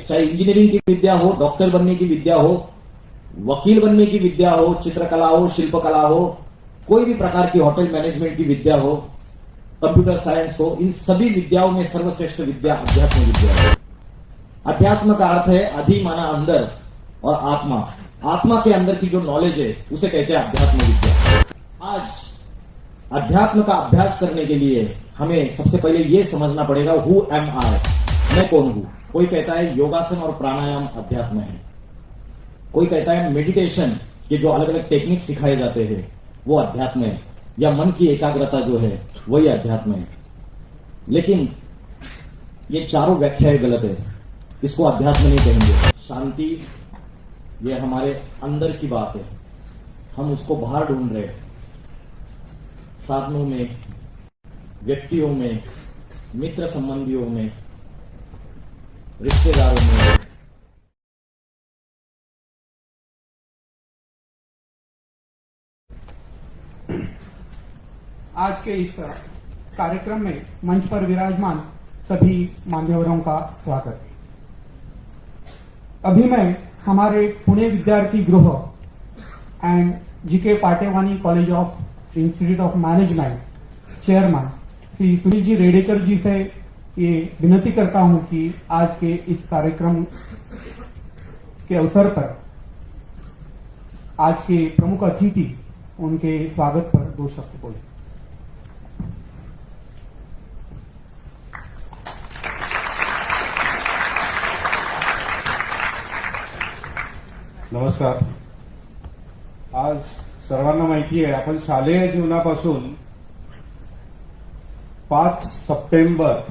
चाहे इंजीनियरिंग की विद्या हो, डॉक्टर बनने की विद्या हो, वकील बनने की विद्या हो, चित्रकला हो, शिल्पकला हो, कोई भी प्रकार की होटल मैनेजमेंट की विद्या हो, कंप्यूटर साइंस हो, इन सभी विद्याओं में सर्वश्रेष्ठ विद्या अध्यात्म विद्या है। अध्यात्म का अर्थ है अधि माना अंदर और आत्मा, आत्मा के अंदर की जो नॉलेज है उसे कहते हैं अध्यात्म विद्या। आज अध्यात्म का अभ्यास करने के लिए हमें सबसे पहले यह समझना पड़ेगा हु एम आई, मैं कौन हूं। कोई कहता है योगासन और प्राणायाम अध्यात्म है, कोई कहता है मेडिटेशन के जो अलग अलग टेक्निक सिखाए जाते हैं वो अध्यात्म है, या मन की एकाग्रता जो है वही अध्यात्म है। लेकिन ये चारों व्याख्याएं गलत है, इसको अध्यात्म नहीं कहेंगे। शांति ये हमारे अंदर की बात है, हम उसको बाहर ढूंढ रहे हैं, साधनों में, व्यक्तियों में, मित्र संबंधियों में, रिश्तेदारों में। आज के इस कार्यक्रम में मंच पर विराजमान सभी मान्यवरों का स्वागत। अभी मैं हमारे Pune Vidyarthi Griha and GK Patewani college of institute of management chairman Shri Sunil ji Redekar ji से ये विनती करता हूं कि आज के इस कार्यक्रम के अवसर पर आज के प्रमुख अतिथि उनके स्वागत पर दो शब्द बोले। नमस्कार। आज सर्वांना माहिती आहे आपण शालेय जीवनापासून 5 सप्टेंबर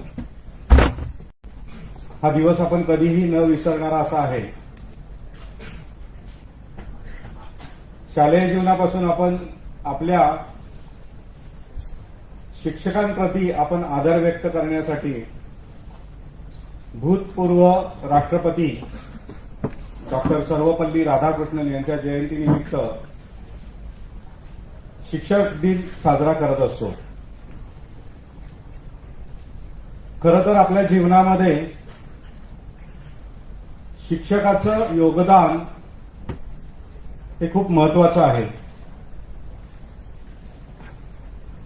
हा दिवस आपण कधीही न विसरणारा असा आहे। शालेय जीवनापासून आपण आपल्या शिक्षकांप्रती आपण आदर व्यक्त करण्यासाठी भूतपूर्व राष्ट्रपती डॉक्टर सर्वपल्ली राधाकृष्णन यांच्या जयंतीनिमित्त शिक्षक दिन साजरा करत असतो। खरं तर आपल्या जीवनामध्ये शिक्षकाचं योगदान हे खूप महत्वाचं आहे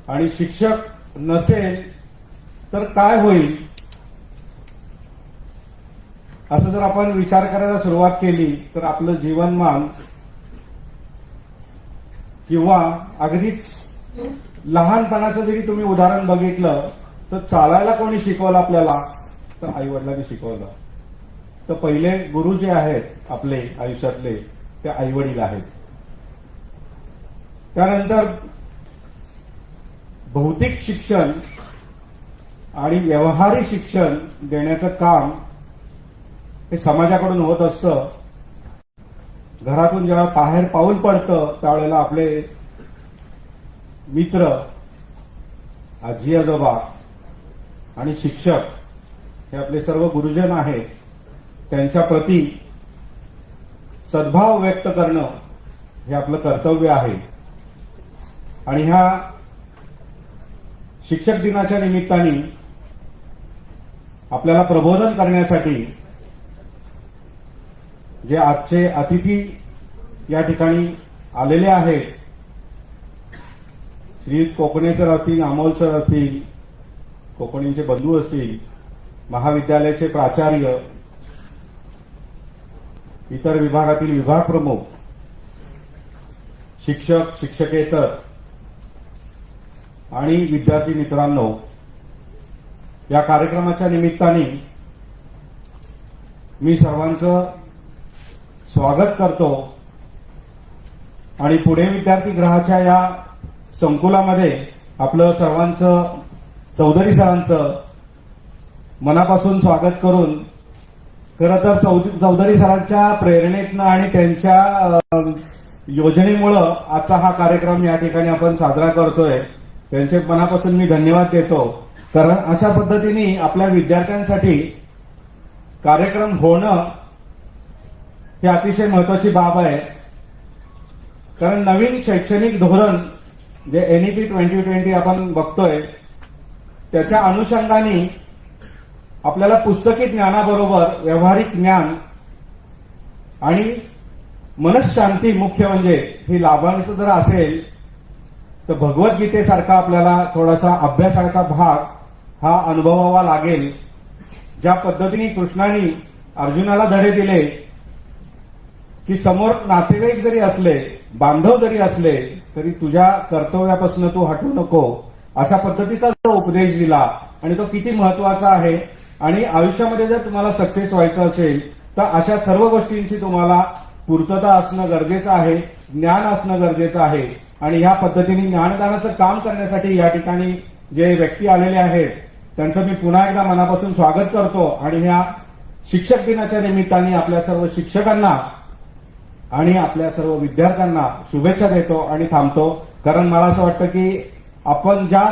आणि शिक्षक नसेल तर काय होईल असं जर आपण विचार करायला सुरुवात केली तर आपलं जीवनमान किंवा अगदीच लहानपणाचं जरी तुम्ही उदाहरण बघितलं तर चालायला कोणी शिकवलं आपल्याला तर आईवडिलांनी शिकवलं। तर पहिले गुरु जे आहेत आपले आयुष्यातले ते आईवडील आहेत। त्यानंतर भौतिक शिक्षण आणि व्यवहारिक शिक्षण देण्याचं काम हे समाजाकडून होत असतं। घरातून जेव्हा बाहेर पाऊल पडतं त्यावेळेला आपले मित्र, आजी आजोबा आणि शिक्षक हे आपले सर्व गुरुजन आहेत, त्यांच्या प्रती सद्भाव व्यक्त करणं हे आपलं कर्तव्य आहे। आणि ह्या शिक्षक दिनाच्या निमित्ताने आपल्याला प्रबोधन करण्यासाठी जे आजचे अतिथी या ठिकाणी आलेले आहेत, श्री कोकणे सर असतील, अमोल सर असतील, कोकणींचे बंधू असतील, महाविद्यालयाचे प्राचार्य, इतर विभागातील विभाग प्रमुख, शिक्षक, शिक्षकेतर आणि विद्यार्थी मित्रांनो, या कार्यक्रमाच्या निमित्ताने मी सर्वांचं स्वागत करतो आणि पुणे विद्यार्थी गृहाच्या या संकुलामध्ये आपलं सर्वांचं, चौधरी सरांचं मनापासून स्वागत करून खरं तर चौधरी सरांच्या प्रेरणेतनं आणि त्यांच्या योजनेमुळं आजचा हा कार्यक्रम या ठिकाणी आपण साजरा करतोय। त्यांचे मनापासून मी धन्यवाद देतो, कारण अशा पद्धतीने आपल्या विद्यार्थ्यांसाठी कार्यक्रम होणं ही अतिशय महत्वाची बाब आहे। कारण नवीन शैक्षणिक धोरण जे एनईपी 2020 आपण बघतोय त्याच्या अनुषंगाने आपल्याला पुस्तकी ज्ञानाबरोबर व्यावहारिक ज्ञान आणि मनशांती मुख्य म्हणजे हे लाभांचं जर असेल तर भगवद्गीतेसारखा आपल्याला थोडासा अभ्यासाचा भाग हा अनुभवावा लागेल. ज्या पद्धतीने कृष्णाने अर्जुनाला धडे दिले की समोर नातेवाईक जरी असले, बांधव जरी असले तरी तुझ्या कर्तव्यापासून तू हटू नको, अशा पद्धतीचा जो उपदेश दिला आणि तो किती महत्वाचा आहे. आणि आयुष्यामध्ये जर तुम्हाला सक्सेस व्हायचं असेल तर अशा सर्व गोष्टींची तुम्हाला पूर्तता असणं गरजेचं आहे, ज्ञान असणं गरजेचं आहे. आणि ह्या पद्धतीने ज्ञानदानाचं काम करण्यासाठी या ठिकाणी जे व्यक्ती आलेले आहेत त्यांचं मी पुन्हा एकदा मनापासून स्वागत करतो. आणि ह्या शिक्षक दिनाच्या निमित्ताने आपल्या सर्व शिक्षकांना आणि आपल्या सर्व विद्यार्थ्यांना शुभेच्छा देतो आणि थांबतो. कारण मला असं वाटतं की आपण ज्या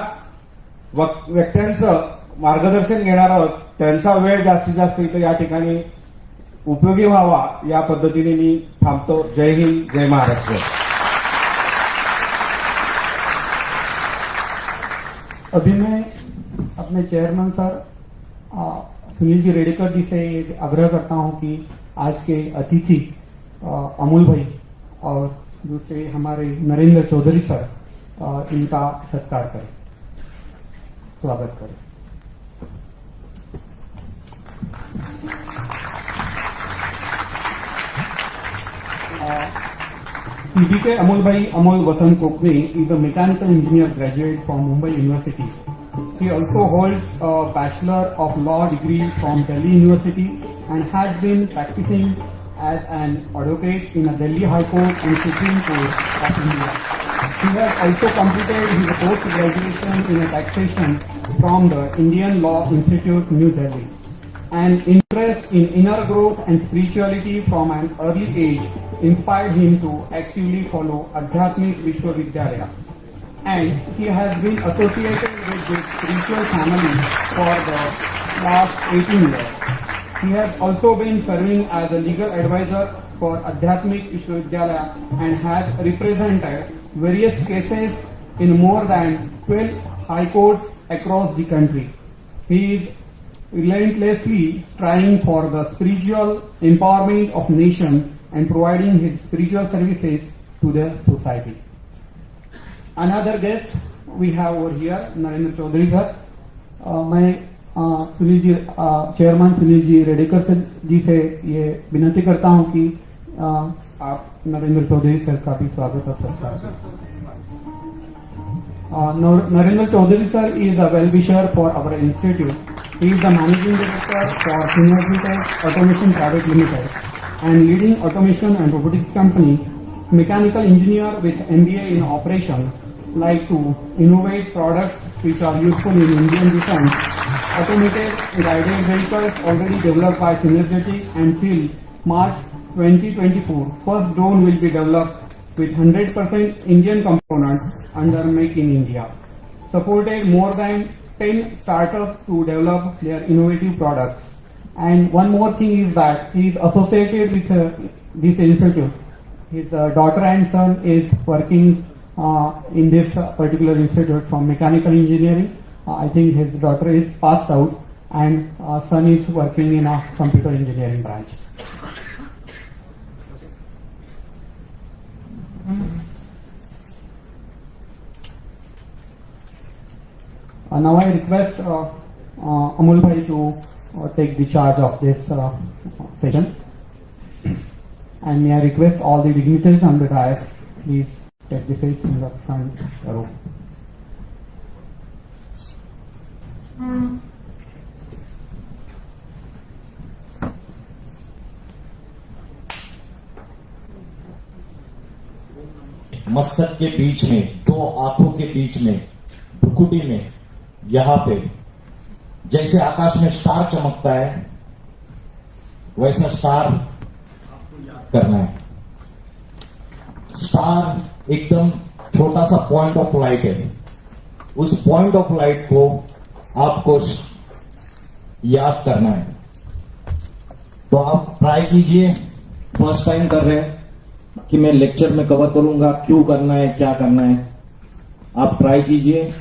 व्यक्त्यांचं मार्गदर्शन घेणार आहोत त्यांचा वेळ जास्तीत जास्त इथं या ठिकाणी उपयोगी व्हावा या पद्धतीने मी थांबतो. जय हिंद, जय महाराष्ट्र. अभी मैं अपने चेयरमैन सर सुनील जी रेडेकर जी से आग्रह करता हूं कि आज के अतिथि अमोल भाई और दूसरे हमारे नरेंद्र चौधरी सर इनका सत्कार करें, स्वागत करें. PDK Amol Vasant Kokne is a mechanical engineer graduate from Mumbai University. He also holds a Bachelor of Law degree from Delhi University and has been practicing as an advocate in a Delhi High Court and Supreme Court of India. He has also completed his post-graduation in taxation from the Indian Law Institute, New Delhi. An interest in inner growth and spirituality from an early age inspired him to actively follow Adhyatmik Vishwavidyalaya, and he has been associated with this spiritual family for the last 18 years. He has also been serving as a legal advisor for Adhyatmik Vishwavidyalaya and has represented various cases in more than 12 high courts across the country. He is relentlessly striving for the spiritual empowerment of nations and providing his spiritual services to the society. Another guest we have over here, Narendra Chaudhary sir. मैं Sunil ji chairman Sunil ji Redekar ji से ये विनती करता हूं कि आप Narendra Chaudhary sir का भी स्वागत और सत्कार करें. Narendra Chaudhary sir is a well-wisher for our institute. He is the managing director for Synergy Tech Automation Private Limited and leading automation and robotics company, mechanical engineer with MBA in operation, like to innovate products which are useful in Indian defense, automated guided vehicles already developed by Synergetic, until March 2024. First drone will be developed with 100% Indian components under Make in India. Supported more than 10 startups to develop their innovative products. And one more thing is that he is associated with this institute. His daughter and son is working in this particular institute from mechanical engineering. I think his daughter is passed out and son is working in a computer engineering branch. Now I request Amol Bhai to take the charge of this session. And may I request all the dignitaries on the dais, please take the seats in the front row. मस्तक के बीच में, दो आंखों के बीच में, भ्रुकुटी में, यहां पे जैसे आकाश में स्टार चमकता है वैसा स्टार करना है. स्टार एकदम छोटा सा पॉइंट ऑफ लाइट है. उस पॉइंट ऑफ लाइट को आपको याद करना है. तो आप ट्राई कीजिए. फर्स्ट टाइम कर रहे हैं कि मैं लेक्चर में कवर करूंगा, क्यों करना है, क्या करना है. आप ट्राई कीजिए.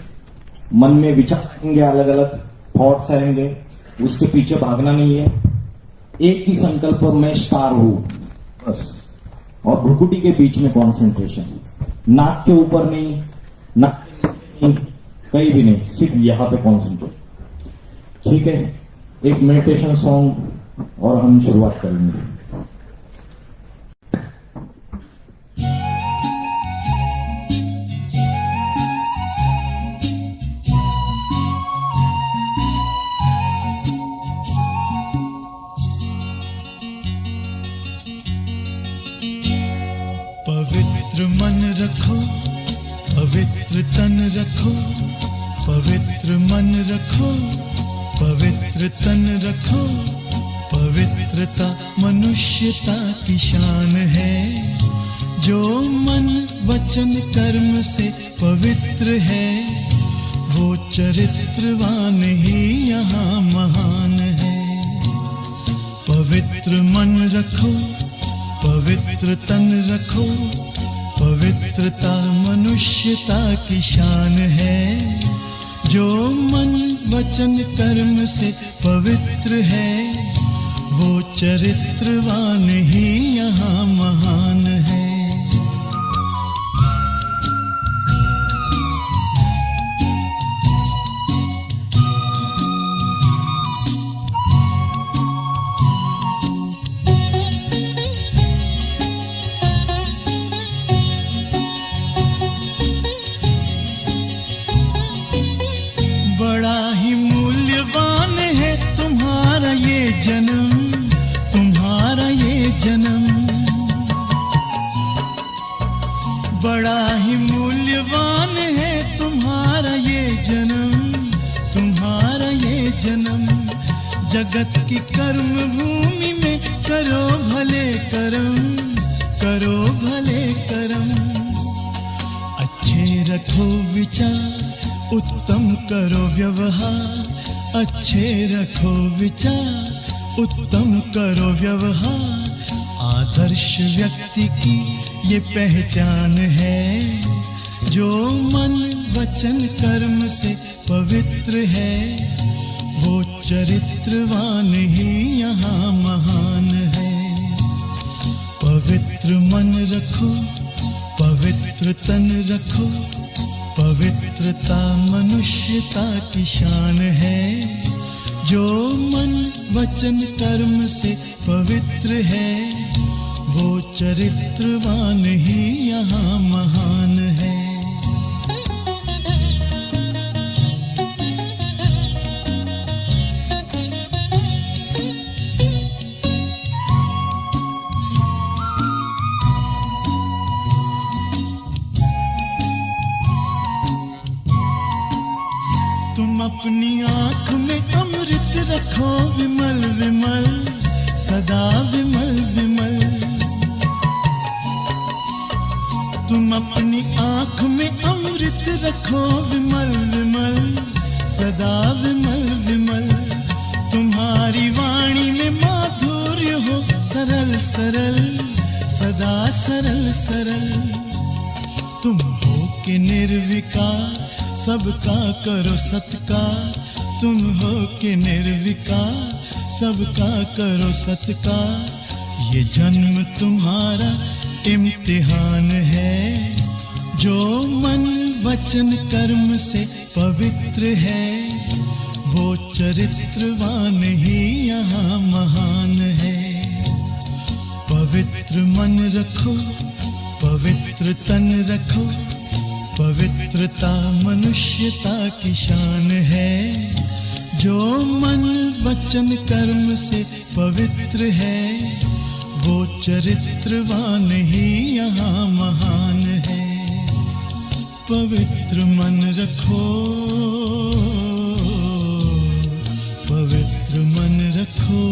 मन में विचार आएंगे, अलग अलग थॉट्स आएंगे, उसके पीछे भागना नहीं है, एक ही संकल्प मैं स्टार हूं बस, और भ्रुकुटी के बीच में कॉन्सेंट्रेशन, नाक के ऊपर नहीं, नाक के नीचे नहीं, कहीं भी नहीं, सिर्फ यहां पे कॉन्सेंट्रेट। ठीक है, एक मेडिटेशन सॉन्ग और हम शुरुआत करेंगे। पवित्र मन रखो, पवित्र तन रखो, पवित्र मन रखो, पवित्र तन रखो। पवित्रता मनुष्यता की शान है, जो मन वचन कर्म से पवित्र है, वो चरित्रवान ही यहाँ महान है। पवित्र मन रखो, पवित्र तन रखो, पवित्रता मनुष्यता की शान है, जो मन वचन कर्म से पवित्र है, वो चरित्रवान ही यहाँ महान है। बड़ा ही मूल्यवान है तुम्हारा ये जन्म, तुम्हारा ये जन्म। बड़ा ही मूल्यवान है तुम्हारा ये जन्म, तुम्हारा ये जन्म। जगत की कर्म भूमि में करो भले कर्म, करो भले कर्म। अच्छे रखो विचार, उत्तम करो व्यवहार, अच्छे रखो विचार, उत्तम करो व्यवहार। आदर्श व्यक्ति की ये पहचान है, जो मन वचन कर्म से पवित्र है, वो चरित्रवान ही यहाँ महान है। पवित्र मन रखो, पवित्र तन रखो, पवित्रता मनुष्यता की शान है, जो मन वचन कर्म से पवित्र है, वो चरित्रवान ही यहाँ महान है। तुम अपनी आँख में अमृत रखो विमल विमल, सदा विमल विमल। तुम अपनी आँख में अमृत रखो विमल विमल, सदा विमल विमल। तुम्हारी वाणी में माधुर्य हो सरल सरल, सदा सरल सरल। तुम हो के निर्विकार, सबका करो सत्कार। तुम हो के निर्विकार, सबका करो सत्कार। ये जन्म तुम्हारा इम्तिहान है, जो मन वचन कर्म से पवित्र है, वो चरित्रवान ही यहाँ महान है। पवित्र मन रखो, पवित्र तन रखो, पवित्रता मनुष्यता की शान है, जो मन वचन कर्म से पवित्र है, वो चरित्रवान ही यहाँ महान है। पवित्र मन रखो, पवित्र मन रखो,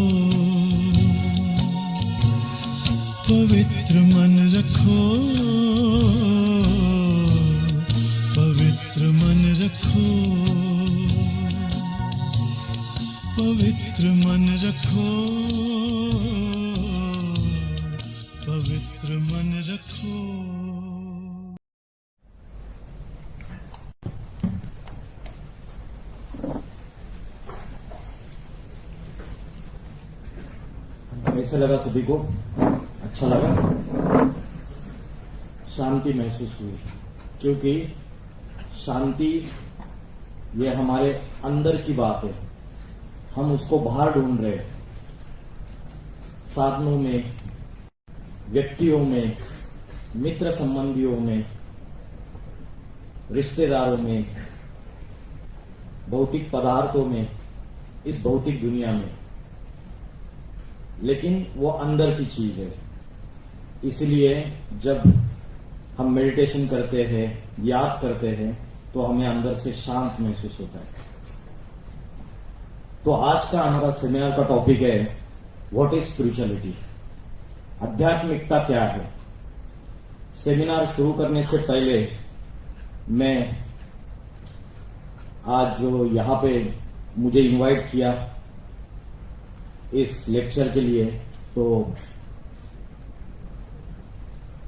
पवित्र मन रखो, पवित्र मन रखो, पवित्र मन रखो, पवित्र मन रखो। कैसे लगा सभी को? अच्छा लगा? शांति महसूस हुई, क्योंकि शांति ये हमारे अंदर की बात है, हम उसको बाहर ढूंढ रहे हैं। साधनों में, व्यक्तियों में, मित्र संबंधियों में, रिश्तेदारों में, भौतिक पदार्थों में, इस भौतिक दुनिया में, लेकिन वो अंदर की चीज है। इसलिए जब हम मेडिटेशन करते हैं, याद करते हैं, तो हमें अंदर से शांत महसूस होता है। तो आज का हमारा सेमिनार का टॉपिक है व्हाट इज स्पिरिचुअलिटी, आध्यात्मिकता क्या है। सेमिनार शुरू करने से पहले मैं आज जो यहां पे मुझे इनवाइट किया इस लेक्चर के लिए, तो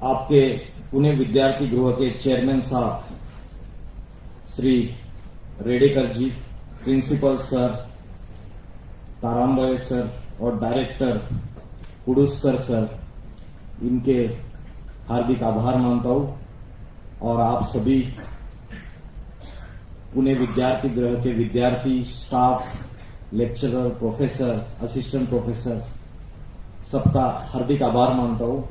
आपके पुणे विद्यार्थी गृह के चेयरमैन साहब श्री रेडेकर जी, प्रिंसिपल सर तारामबाई सर और डायरेक्टर कुडुस्कर सर, इनके हार्दिक आभार मानता हूं। और आप सभी पुणे विद्यार्थी गृह के विद्यार्थी, staff, lecturer, professor, assistant professor, सबका हार्दिक आभार मानता हूं।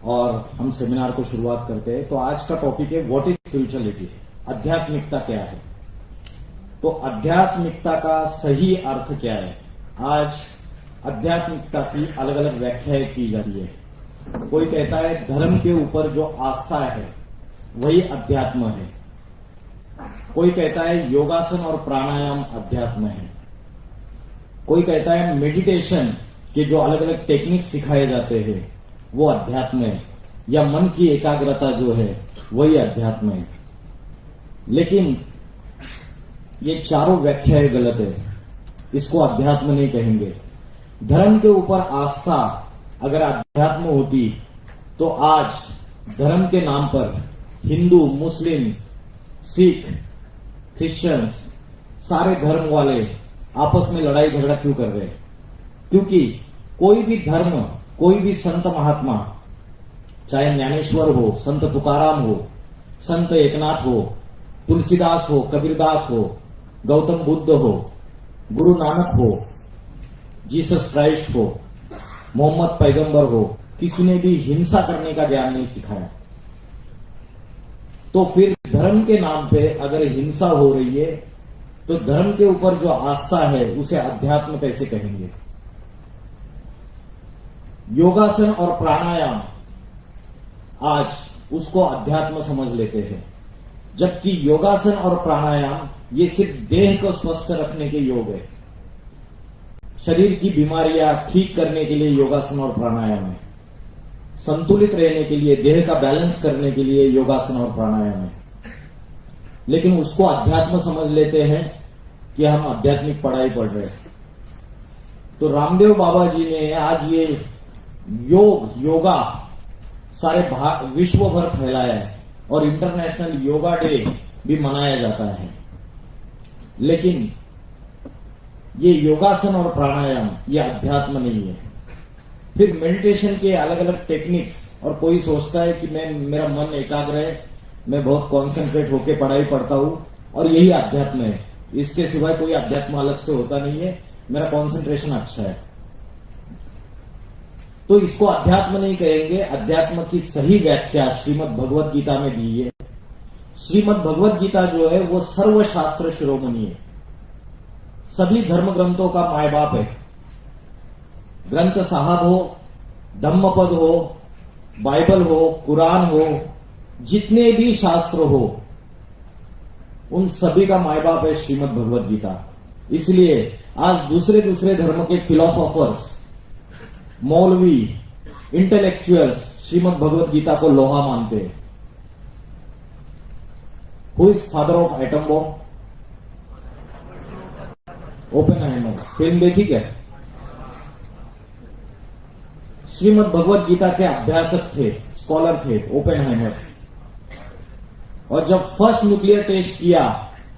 और हम सेमिनार को शुरुआत करते हैं। तो आज का टॉपिक है व्हाट इज स्पिरिचुअलिटी, आध्यात्मिकता क्या है। तो आध्यात्मिकता का सही अर्थ क्या है? आज आध्यात्मिकता की अलग अलग व्याख्याएं की जाती है। कोई कहता है धर्म के ऊपर जो आस्था है वही अध्यात्म है। कोई कहता है योगासन और प्राणायाम अध्यात्म है। कोई कहता है मेडिटेशन के जो अलग अलग टेक्निक सिखाए जाते हैं वो अध्यात्म है, या मन की एकाग्रता जो है वही अध्यात्म है। लेकिन ये चारों व्याख्याएं गलत है, इसको अध्यात्म नहीं कहेंगे। धर्म के ऊपर आस्था अगर अध्यात्म होती तो आज धर्म के नाम पर हिंदू, मुस्लिम, सिख, क्रिश्चियंस, सारे धर्म वाले आपस में लड़ाई झगड़ा क्यों कर रहे हैं? क्योंकि कोई भी धर्म, कोई भी संत महात्मा, चाहे ज्ञानेश्वर हो, संत तुकाराम हो, संत एकनाथ हो, तुलसीदास हो, कबीरदास हो, गौतम बुद्ध हो, गुरु नानक हो, जीसस क्राइस्ट हो, मोहम्मद पैगंबर हो, किसी ने भी हिंसा करने का ज्ञान नहीं सिखाया। तो फिर धर्म के नाम पे अगर हिंसा हो रही है तो धर्म के ऊपर जो आस्था है उसे अध्यात्म कैसे कहेंगे? योगासन और प्राणायाम आज उसको अध्यात्म समझ लेते हैं, जबकि योगासन और प्राणायाम ये सिर्फ देह को स्वस्थ रखने के योग है। शरीर की बीमारियां ठीक करने के लिए योगासन और प्राणायाम है, संतुलित रहने के लिए, देह का बैलेंस करने के लिए योगासन और प्राणायाम है। लेकिन उसको अध्यात्म समझ लेते हैं कि हम आध्यात्मिक पढ़ाई पढ़ रहे हैं। तो रामदेव बाबा जी ने आज ये योगा सारे विश्व भर फैलाया है और इंटरनेशनल योगा डे भी मनाया जाता है। लेकिन ये योगासन और प्राणायाम ये अध्यात्म नहीं है। फिर मेडिटेशन के अलग अलग टेक्निक्स, और कोई सोचता है कि मेरा मन एकाग्र है, मैं बहुत कॉन्सेंट्रेट होकर पढ़ाई पढ़ता हूं और यही अध्यात्म है, इसके सिवाय कोई अध्यात्म अलग से होता नहीं है, मेरा कॉन्सेंट्रेशन अच्छा है, तो इसको अध्यात्म नहीं कहेंगे। अध्यात्म की सही व्याख्या श्रीमद् भगवत गीता में दी है। श्रीमद् भगवत गीता जो है वो सर्वशास्त्र शिरोमणि है, सभी धर्म ग्रंथों का माय बाप है। ग्रंथ साहब हो, धम्मपद हो, बाइबल हो, कुरान हो, जितने भी शास्त्र हो, उन सभी का माय बाप है श्रीमद् भगवत गीता। इसलिए आज दूसरे धर्म के फिलोसोफर्स, मौलवी, इंटेलेक्चुअल्स श्रीमद् भगवत गीता को लोहा मानते हैं। Who is father of atom bomb? Oppenheimer. Film देखी क्या? श्रीमद् भगवत गीता के अभ्यासक थे, स्कॉलर थे ओपेनहाइमर। और जब फर्स्ट न्यूक्लियर टेस्ट किया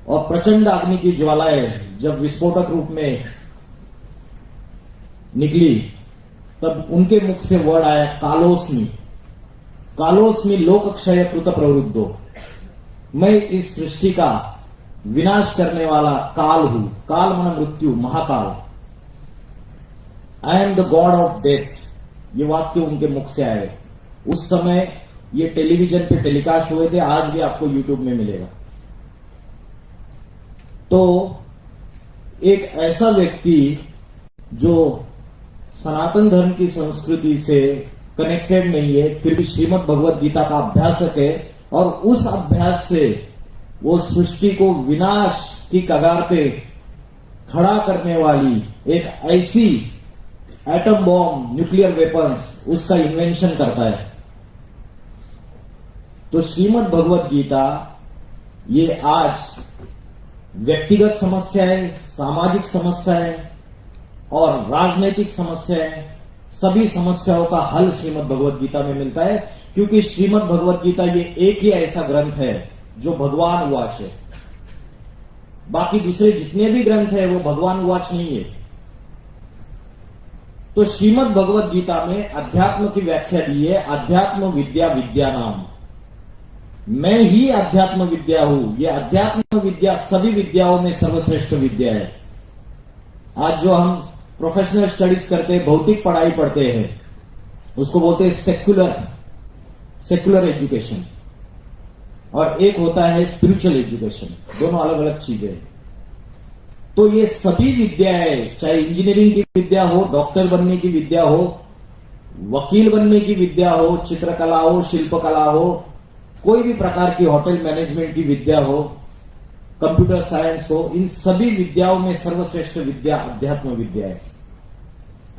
और प्रचंड अग्नि की ज्वालाएं जब विस्फोटक रूप में निकली तब उनके मुख से वर्ड आया कालोस्मी। कालोस्मी लोकक्षय कृत प्रवृद्धो। मैं इस सृष्टि का विनाश करने वाला काल हूं। काल माना मृत्यु, Mahakal. I am the God of death. ये वाक्य उनके मुख से आए। उस समय ये टेलीविजन पे टेलीकास्ट हुए थे, आज भी आपको यूट्यूब में मिलेगा। तो एक ऐसा व्यक्ति जो सनातन धर्म की संस्कृति से कनेक्टेड नहीं है, फिर भी श्रीमद् भगवत गीता का अभ्यासक है, और उस अभ्यास से वो सृष्टि को विनाश की कगार पे खड़ा करने वाली एक ऐसी एटम बॉम्ब, न्यूक्लियर वेपन्स, उसका इन्वेंशन करता है। तो श्रीमद् भगवत गीता ये आज व्यक्तिगत समस्याएं, सामाजिक समस्याएं और राजनीतिक समस्याएं, सभी समस्याओं का हल श्रीमद् भगवत गीता में मिलता है, क्योंकि श्रीमद् भगवत गीता ये एक ही ऐसा ग्रंथ है जो भगवान उवाच है। बाकी दूसरे जितने भी ग्रंथ है वो भगवान उवाच नहीं है। तो श्रीमद् भगवत गीता में अध्यात्म की व्याख्या दी है, अध्यात्म विद्या विद्या नाम। मैं ही अध्यात्म विद्या हूं। यह अध्यात्म विद्या सभी विद्याओं में सर्वश्रेष्ठ विद्या है। आज जो हम प्रोफेशनल स्टडीज करते हैं, भौतिक पढ़ाई पढ़ते हैं, उसको बोलते हैं सेक्युलर एजुकेशन, और एक होता है स्पिरिचुअल एजुकेशन। दोनों अलग अलग चीजें हैं। तो ये सभी विद्याएं, चाहे इंजीनियरिंग की विद्या हो, डॉक्टर बनने की विद्या हो, वकील बनने की विद्या हो, चित्रकला हो, शिल्पकला हो, कोई भी प्रकार की होटल मैनेजमेंट की विद्या हो, कंप्यूटर साइंस हो, इन सभी विद्याओं में सर्वश्रेष्ठ विद्या अध्यात्म विद्या है।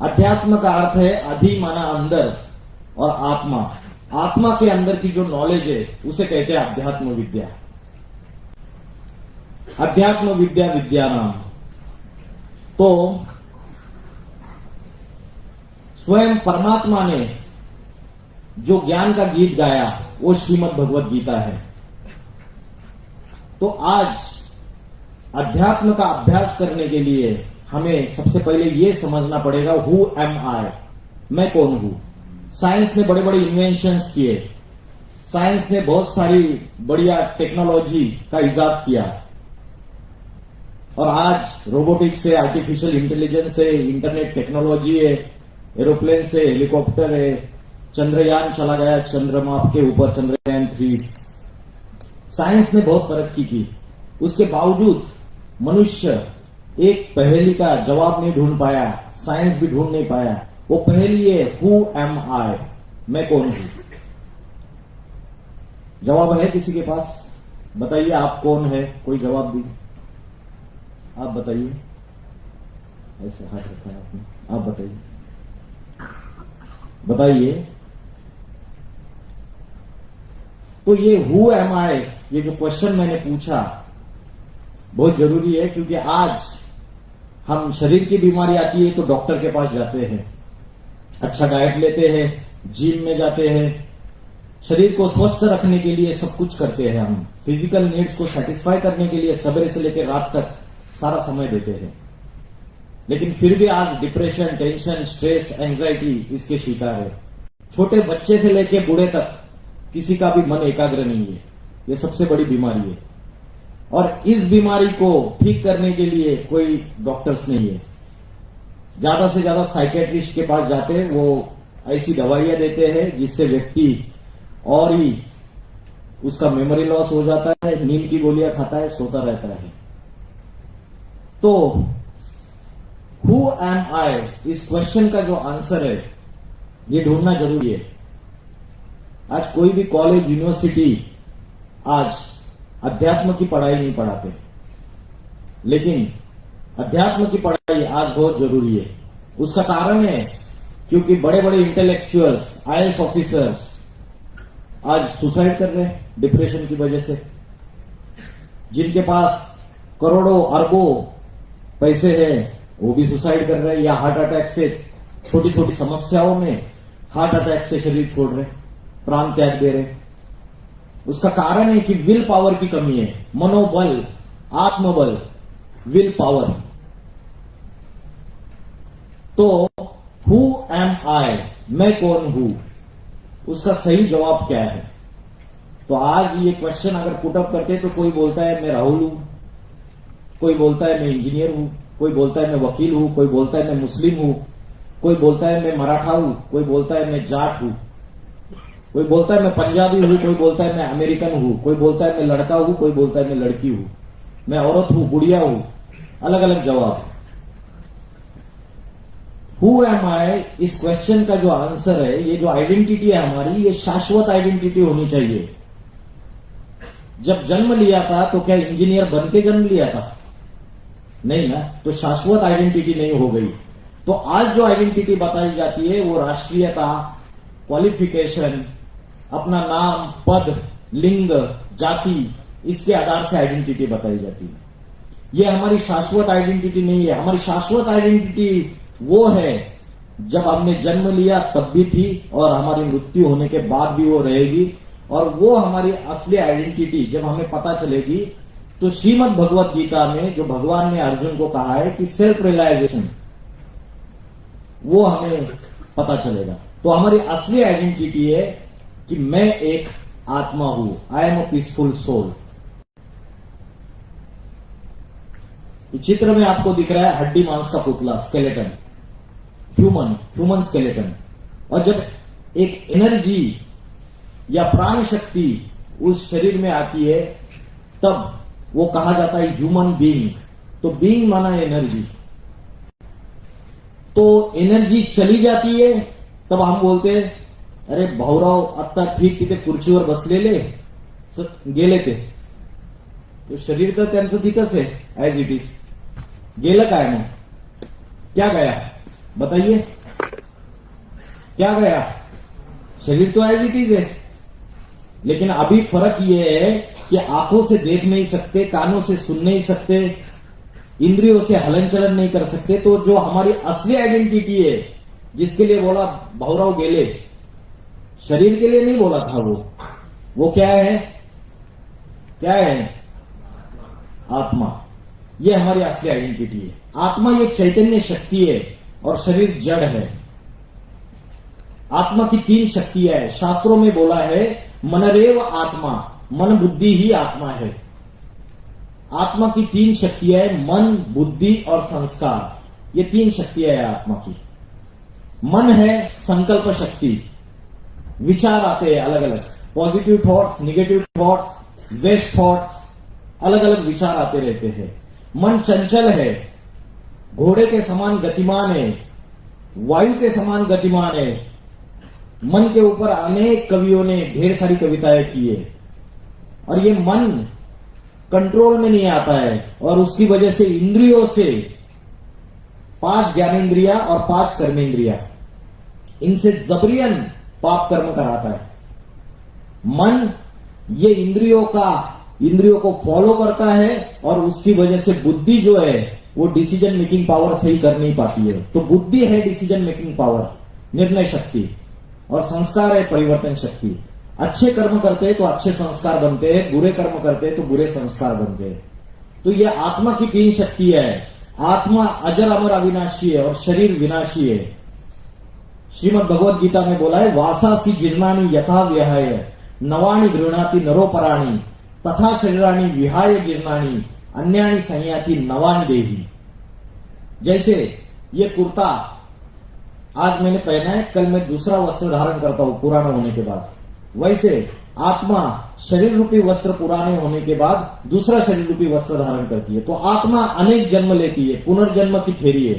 अध्यात्म का अर्थ है अधि माना अंदर, और आत्मा। आत्मा के अंदर की जो नॉलेज है उसे कहते हैं अध्यात्म विद्या। अध्यात्म विद्या विद्या नाम। तो स्वयं परमात्मा ने जो ज्ञान का गीत गाया वो श्रीमद् भगवत गीता है। तो आज अध्यात्म का अभ्यास करने के लिए हमें सबसे पहले ये समझना पड़ेगा, हु एम आई, मैं कौन हूं। साइंस ने बड़े बड़े इन्वेंशंस किए, साइंस ने बहुत सारी बढ़िया टेक्नोलॉजी का इजाद किया, और आज रोबोटिक्स है, आर्टिफिशियल इंटेलिजेंस है, इंटरनेट टेक्नोलॉजी है, एरोप्लेन से, हेलीकॉप्टर है, चंद्रयान चला गया चंद्रमा के ऊपर, चंद्रयान 3। साइंस ने बहुत तरक्की की, उसके बावजूद मनुष्य एक पहेली का जवाब नहीं ढूंढ पाया, साइंस भी ढूंढ नहीं पाया। वो पहेली है, हु एम आई, मैं कौन हूं। जवाब है किसी के पास? बताइए आप कौन है, कोई जवाब दीजिए। आप बताइए, ऐसे हाथ रखा है आपने, आप बताइए, बताइए। तो ये हु एम आई, ये जो क्वेश्चन मैंने पूछा बहुत जरूरी है, क्योंकि आज हम शरीर की बीमारी आती है तो डॉक्टर के पास जाते हैं, अच्छा डाइट लेते हैं, जिम में जाते हैं, शरीर को स्वस्थ रखने के लिए सब कुछ करते हैं। हम फिजिकल नीड्स को सेटिस्फाई करने के लिए सवेरे से लेकर रात तक सारा समय देते हैं। लेकिन फिर भी आज डिप्रेशन, टेंशन, स्ट्रेस, एंजाइटी इसके शिकार है। छोटे बच्चे से लेकर बूढ़े तक किसी का भी मन एकाग्र नहीं है। ये सबसे बड़ी बीमारी है, और इस बीमारी को ठीक करने के लिए कोई डॉक्टर्स नहीं है। ज्यादा से ज्यादा साइकेट्रिस्ट के पास जाते हैं, वो ऐसी दवाइयां देते हैं जिससे व्यक्ति और ही उसका मेमोरी लॉस हो जाता है, नींद की गोलियां खाता है, सोता रहता है। तो हु एम आई, इस क्वेश्चन का जो आंसर है ये ढूंढना जरूरी है। आज कोई भी कॉलेज, यूनिवर्सिटी आज अध्यात्म की पढ़ाई नहीं पढ़ाते, लेकिन अध्यात्म की पढ़ाई आज बहुत जरूरी है। उसका कारण है क्योंकि बड़े बड़े इंटेलेक्चुअल्स, आईएएस ऑफिसर्स आज सुसाइड कर रहे हैं डिप्रेशन की वजह से। जिनके पास करोड़ों अरबों पैसे हैं वो भी सुसाइड कर रहे हैं, या हार्ट अटैक से, छोटी छोटी समस्याओं में हार्ट अटैक से शरीर छोड़ रहे, प्राण त्याग दे रहे। उसका कारण है कि विल पावर की कमी है, मनोबल, आत्मबल, विल पावर। तो हु एम आई, मैं कौन हूं, उसका सही जवाब क्या है? तो आज ये क्वेश्चन अगर पुटअप करते तो कोई बोलता है मैं राहुल हूं, कोई बोलता है मैं इंजीनियर हूं, कोई बोलता है मैं वकील हूं, कोई बोलता है मैं मुस्लिम हूं, कोई बोलता है मैं मराठा हूं, कोई बोलता है मैं जाट हूं, कोई बोलता है मैं पंजाबी हूं, कोई बोलता है मैं अमेरिकन हूं, कोई बोलता है मैं लड़का हूं, कोई बोलता है मैं लड़की हूं, मैं औरत हूं, गुड़िया हूं, अलग अलग जवाब। हु एम आई, इस क्वेश्चन का जो आंसर है, ये जो आइडेंटिटी है हमारी, ये शाश्वत आइडेंटिटी होनी चाहिए। जब जन्म लिया था तो क्या इंजीनियर बन के जन्म लिया था? नहीं ना, तो शाश्वत आइडेंटिटी नहीं हो गई। तो आज जो आइडेंटिटी बताई जाती है वो राष्ट्रीयता, क्वालिफिकेशन, अपना नाम, पद, लिंग, जाति, इसके आधार से आइडेंटिटी बताई जाती है। ये हमारी शाश्वत आइडेंटिटी नहीं है। हमारी शाश्वत आइडेंटिटी वो है जब हमने जन्म लिया तब भी थी और हमारी मृत्यु होने के बाद भी वो रहेगी। और वो हमारी असली आइडेंटिटी जब हमें पता चलेगी तो श्रीमद् भगवत गीता में जो भगवान ने अर्जुन को कहा है कि सेल्फ रियलाइजेशन, वो हमें पता चलेगा। तो हमारी असली आइडेंटिटी है कि मैं एक आत्मा हूं, I am a peaceful soul. चित्र में आपको दिख रहा है हड्डी मांस का पुतला, स्केलेटन, ह्यूमन स्केलेटन। और जब एक एनर्जी या प्राण शक्ति उस शरीर में आती है तब वो कहा जाता है ह्यूमन बीइंग। तो बीइंग माना एनर्जी। तो एनर्जी चली जाती है तब हम बोलते हैं अरे भाऊराव आता ठीक तिथे खुर्चीवर बसलेले गेले ते। तो शरीर तर त्यांचं तिथंच आहे ऍज इट इज। गेलं काय मग? क्या गया बताइए, क्या गया? शरीर तो एज इट इज है। लेकिन अभी फर्क यह है कि आंखों से देख नहीं सकते, कानों से सुन नहीं सकते, इंद्रियों से हलन चलन नहीं कर सकते। तो जो हमारी असली आइडेंटिटी है, जिसके लिए बोला भाऊराव गेले, शरीर के लिए नहीं बोला था वो क्या है? क्या है? आत्मा। ये हमारी असली आइडेंटिटी है। आत्मा ये चैतन्य शक्ति है और शरीर जड़ है। आत्मा की 3 शक्तियां है। शास्त्रों में बोला है मनरेव आत्मा, मन बुद्धि ही आत्मा है। आत्मा की 3 शक्तियां है, मन, बुद्धि और संस्कार। ये 3 शक्तियां है आत्मा की। मन है संकल्प शक्ति, विचार आते हैं अलग अलग, positive thoughts, negative thoughts, waste thoughts, अलग अलग विचार आते रहते हैं। मन चंचल है, घोड़े के समान गतिमान है, वायु के समान गतिमान है। मन के ऊपर अनेक कवियों ने ढेर सारी कविताएं की है। और ये मन कंट्रोल में नहीं आता है और उसकी वजह से इंद्रियों से 5 ज्ञानेन्द्रिया और 5 कर्मेंद्रिया, इनसे जबरियन पाप कर्म कराता है। मन ये इंद्रियों को फॉलो करता है और उसकी वजह से बुद्धि जो है वो डिसीजन मेकिंग पावर सही कर नहीं पाती है। तो बुद्धि है डिसीजन मेकिंग पावर, निर्णय शक्ति, और संस्कार है परिवर्तन शक्ति। अच्छे कर्म करते हैं तो अच्छे संस्कार बनते हैं, बुरे कर्म करते हैं तो बुरे संस्कार बनते हैं। तो ये आत्मा की 3 शक्तियां है। आत्मा अजर अमर अविनाशी है और शरीर विनाशी है। श्रीमद् भगवत गीता में बोला है वासासी जीर्णानि यथा विहाय नवानि गृह्णाति नरोपराणि तथा शरीराणि विहाय जीर्णानि अन्यानि संयाति नवानि देहि। जैसे ये कुर्ता आज मैंने पहना है, कल मैं दूसरा वस्त्र धारण करता हूं पुराना होने के बाद, वैसे आत्मा शरीर रूपी वस्त्र पुराने होने के बाद दूसरा शरीर रूपी वस्त्र धारण करती है। तो आत्मा अनेक जन्म लेती है, पुनर्जन्म की थ्योरी है,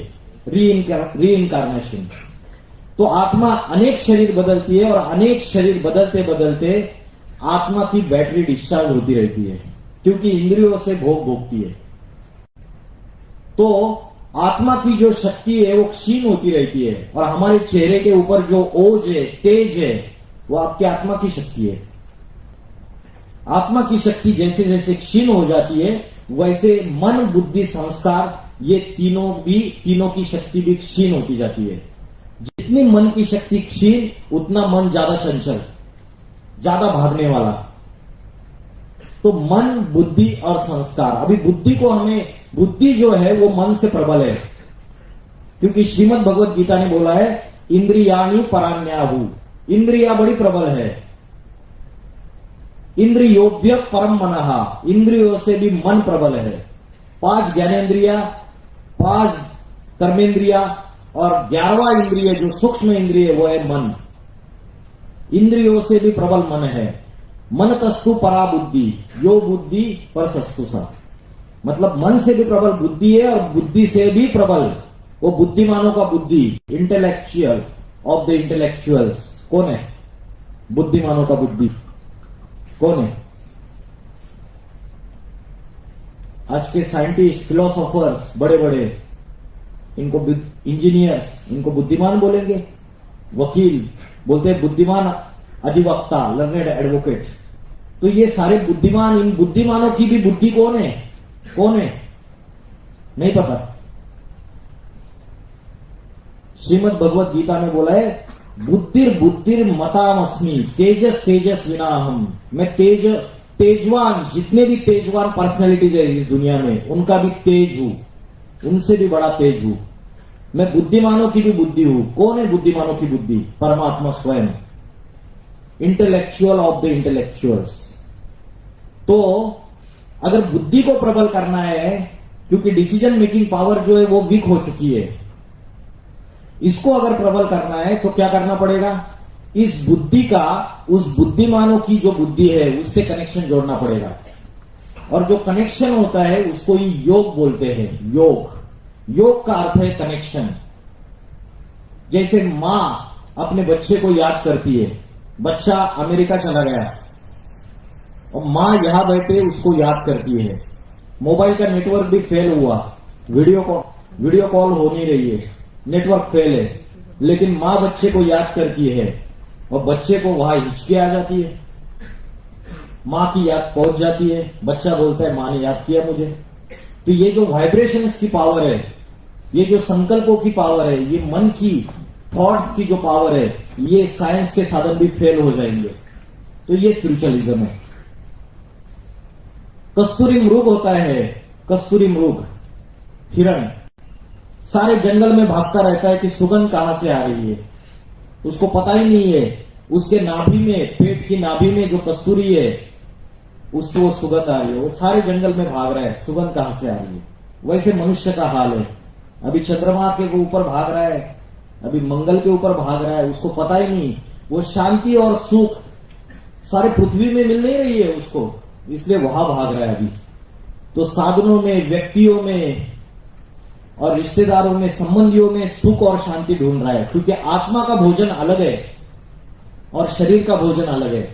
रीइंकारनेशन। तो आत्मा अनेक शरीर बदलती है और अनेक शरीर बदलते बदलते आत्मा की बैटरी डिस्चार्ज होती रहती है, क्योंकि इंद्रियों से भोग भोगती है। तो आत्मा की जो शक्ति है वो क्षीण होती रहती है और हमारे चेहरे के ऊपर जो ओज है, तेज है, वो आपकी आत्मा की शक्ति है। आत्मा की शक्ति जैसे जैसे क्षीण हो जाती है वैसे मन, बुद्धि, संस्कार, ये तीनों की शक्ति भी क्षीण होती जाती है। जितनी मन की शक्ति क्षीण, उतना मन ज्यादा चंचल, ज्यादा भागने वाला। तो मन, बुद्धि और संस्कार। अभी बुद्धि जो है वो मन से प्रबल है। क्योंकि श्रीमद् भगवत गीता ने बोला है इंद्रियाणि पराण्याहु, इंद्रिया बड़ी प्रबल है। इंद्रियोभ्य परम मनहा, इंद्रियों से भी मन प्रबल है। 5 ज्ञानेन्द्रिया, 5 कर्मेंद्रिया और 11वां इंद्रिय जो सूक्ष्म इंद्रिय वो है मन। इंद्रियों से भी प्रबल मन है। मन तस्तु परा बुद्धि, यो बुद्धि पर सस्तु सा, मतलब मन से भी प्रबल बुद्धि है और बुद्धि से भी प्रबल वो बुद्धिमानों का बुद्धि, इंटेलेक्चुअल ऑफ द इंटेलेक्चुअल्स। कौन है बुद्धिमानों का बुद्धि? कौन है? आज के साइंटिस्ट, फिलोसोफर्स बड़े बड़े, इनको इंजीनियर्स, इनको बुद्धिमान बोलेंगे। वकील बोलते हैं बुद्धिमान अधिवक्ता, लर्नेड एडवोकेट। तो ये सारे बुद्धिमान, इन बुद्धिमानों की भी बुद्धि कौन है? कौन है? नहीं पता। श्रीमद् भगवत गीता में बोला है बुद्धिर बुद्धिर मतामस्मि तेजस तेजस विनाहम। मैं तेजवान, जितने भी तेजवान पर्सनैलिटीज है इस दुनिया में उनका भी तेज हूं, उनसे भी बड़ा तेज हूं। मैं बुद्धिमानों की भी बुद्धि हूं। कौन है बुद्धिमानों की बुद्धि? परमात्मा स्वयं, इंटेलेक्चुअल ऑफ द इंटेलेक्चुअल्स। तो अगर बुद्धि को प्रबल करना है, क्योंकि डिसीजन मेकिंग पावर जो है वो वीक हो चुकी है, इसको अगर प्रबल करना है तो क्या करना पड़ेगा? इस बुद्धि का उस बुद्धिमानों की जो बुद्धि है उससे कनेक्शन जोड़ना पड़ेगा। और जो कनेक्शन होता है उसको ही योग बोलते हैं। योग का अर्थ है कनेक्शन। जैसे मां अपने बच्चे को याद करती है, बच्चा अमेरिका चला गया और मां यहां बैठे उसको याद करती है। मोबाइल का नेटवर्क भी फेल हुआ, वीडियो कॉल हो नहीं रही है, नेटवर्क फेल है, लेकिन मां बच्चे को याद करती है और बच्चे को वहां हिचकी आ जाती है। मां की याद पहुंच जाती है, बच्चा बोलता है मां ने याद किया मुझे। तो ये जो वाइब्रेशंस की पावर है, ये जो संकल्पों की पावर है, ये मन की थॉट्स की जो पावर है, ये साइंस के साधन भी फेल हो जाएंगे। तो ये स्पिरिचुअलिज्म है। कस्तूरी मृग होता है, कस्तूरी मृग, हिरण सारे जंगल में भागता रहता है कि सुगंध कहां से आ रही है। उसको पता ही नहीं है उसके नाभि में, पेट की नाभि में जो कस्तूरी है उससे वो सुगंध आ रही है। वो सारे जंगल में भाग रहा है, सुगंध कहां से आ रही है। वैसे मनुष्य का हाल है। अभी चंद्रमा के ऊपर भाग रहा है, अभी मंगल के ऊपर भाग रहा है, उसको पता ही नहीं। वो शांति और सुख सारे पृथ्वी में मिल नहीं रही है उसको, इसलिए वहां भाग रहा है अभी। तो साधनों में, व्यक्तियों में और रिश्तेदारों में, संबंधियों में सुख और शांति ढूंढ रहा है, क्योंकि आत्मा का भोजन अलग है और शरीर का भोजन अलग है।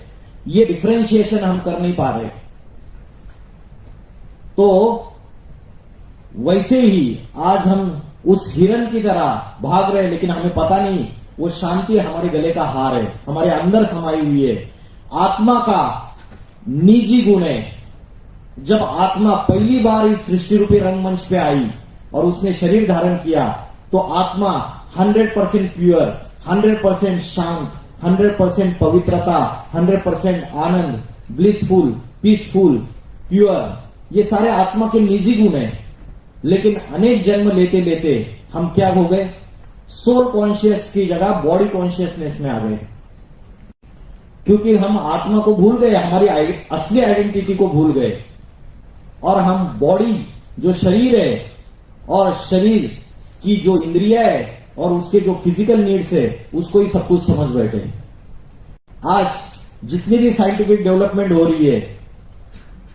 ये डिफरेंशिएशन हम कर नहीं पा रहे। तो वैसे ही आज हम उस हिरण की तरह भाग रहे हैं, लेकिन हमें पता नहीं वो शांति हमारे गले का हार है, हमारे अंदर समाई हुई है। आत्मा का निजी गुण है। जब आत्मा पहली बार इस सृष्टि रूपी रंगमंच पे आई और उसने शरीर धारण किया, तो आत्मा 100% प्योर, 100% शांत, 100% पवित्रता, 100% आनंद, ब्लिसफुल, पीसफुल, प्योर, ये सारे आत्मा के निजी गुण हैं। लेकिन अनेक जन्म लेते लेते हम क्या हो गए? सोल कॉन्शियस की जगह बॉडी कॉन्शियसनेस में आ गए, क्योंकि हम आत्मा को भूल गए, हमारी असली आइडेंटिटी को भूल गए, और हम बॉडी जो शरीर है और शरीर की जो इंद्रिया है और उसके जो फिजिकल नीड्स है उसको ही सब कुछ समझ बैठे। आज जितनी भी साइंटिफिक डेवलपमेंट हो रही है,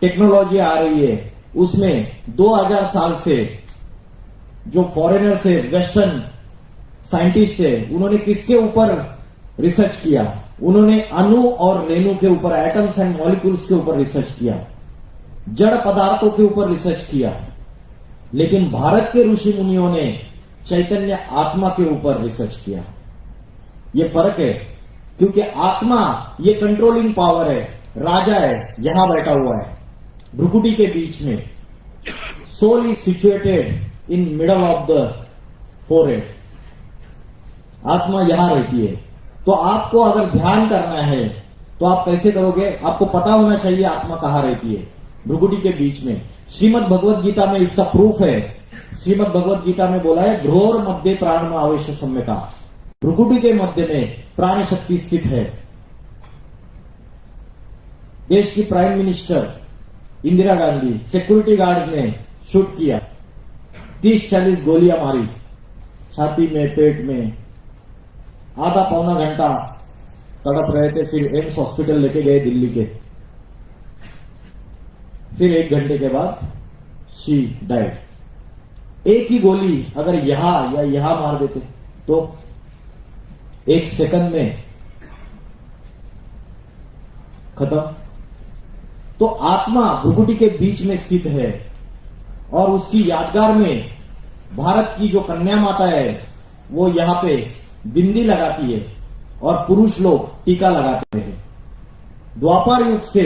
टेक्नोलॉजी आ रही है, उसमें 2000 साल से जो फॉरेनर्स है, वेस्टर्न साइंटिस्ट है, उन्होंने किसके ऊपर रिसर्च किया? उन्होंने अणु और रेणु के ऊपर, एटम्स एंड मॉलिक्यूल्स के ऊपर रिसर्च किया, जड़ पदार्थों के ऊपर रिसर्च किया। लेकिन भारत के ऋषि मुनियों ने चैतन्य आत्मा के ऊपर रिसर्च किया। ये फर्क है, क्योंकि आत्मा ये कंट्रोलिंग पावर है, राजा है, यहां बैठा हुआ है भ्रुकुटी के बीच में। Soul is situated in middle of the forehead. आत्मा यहां रहती है। तो आपको अगर ध्यान करना है तो आप कैसे करोगे? आपको पता होना चाहिए आत्मा कहां रहती है, भ्रुकुटी के बीच में। श्रीमद् भगवत गीता में इसका प्रूफ है। श्रीमद् भगवत गीता में बोला है, घोर मध्य प्राण में अवश्य सम्यका, भ्रुकुटी के मध्य में प्राण शक्ति स्थित है। देश की prime minister Indira Gandhi security guards ने शूट किया, 30-40 गोलियां मारी छाती में, पेट में, आधा पौना घंटा तड़प रहे थे, फिर एम्स हॉस्पिटल लेके गए दिल्ली के, फिर 1 घंटे के बाद शी डाइड। एक ही गोली अगर यहां या यहां मार देते तो 1 सेकंड में खत्म। तो आत्मा भ्रुकुटी के बीच में स्थित है और उसकी यादगार में भारत की जो कन्या माता है वो यहां पे बिंदी लगाती है और पुरुष लोग टीका लगाते हैं। द्वापर युग से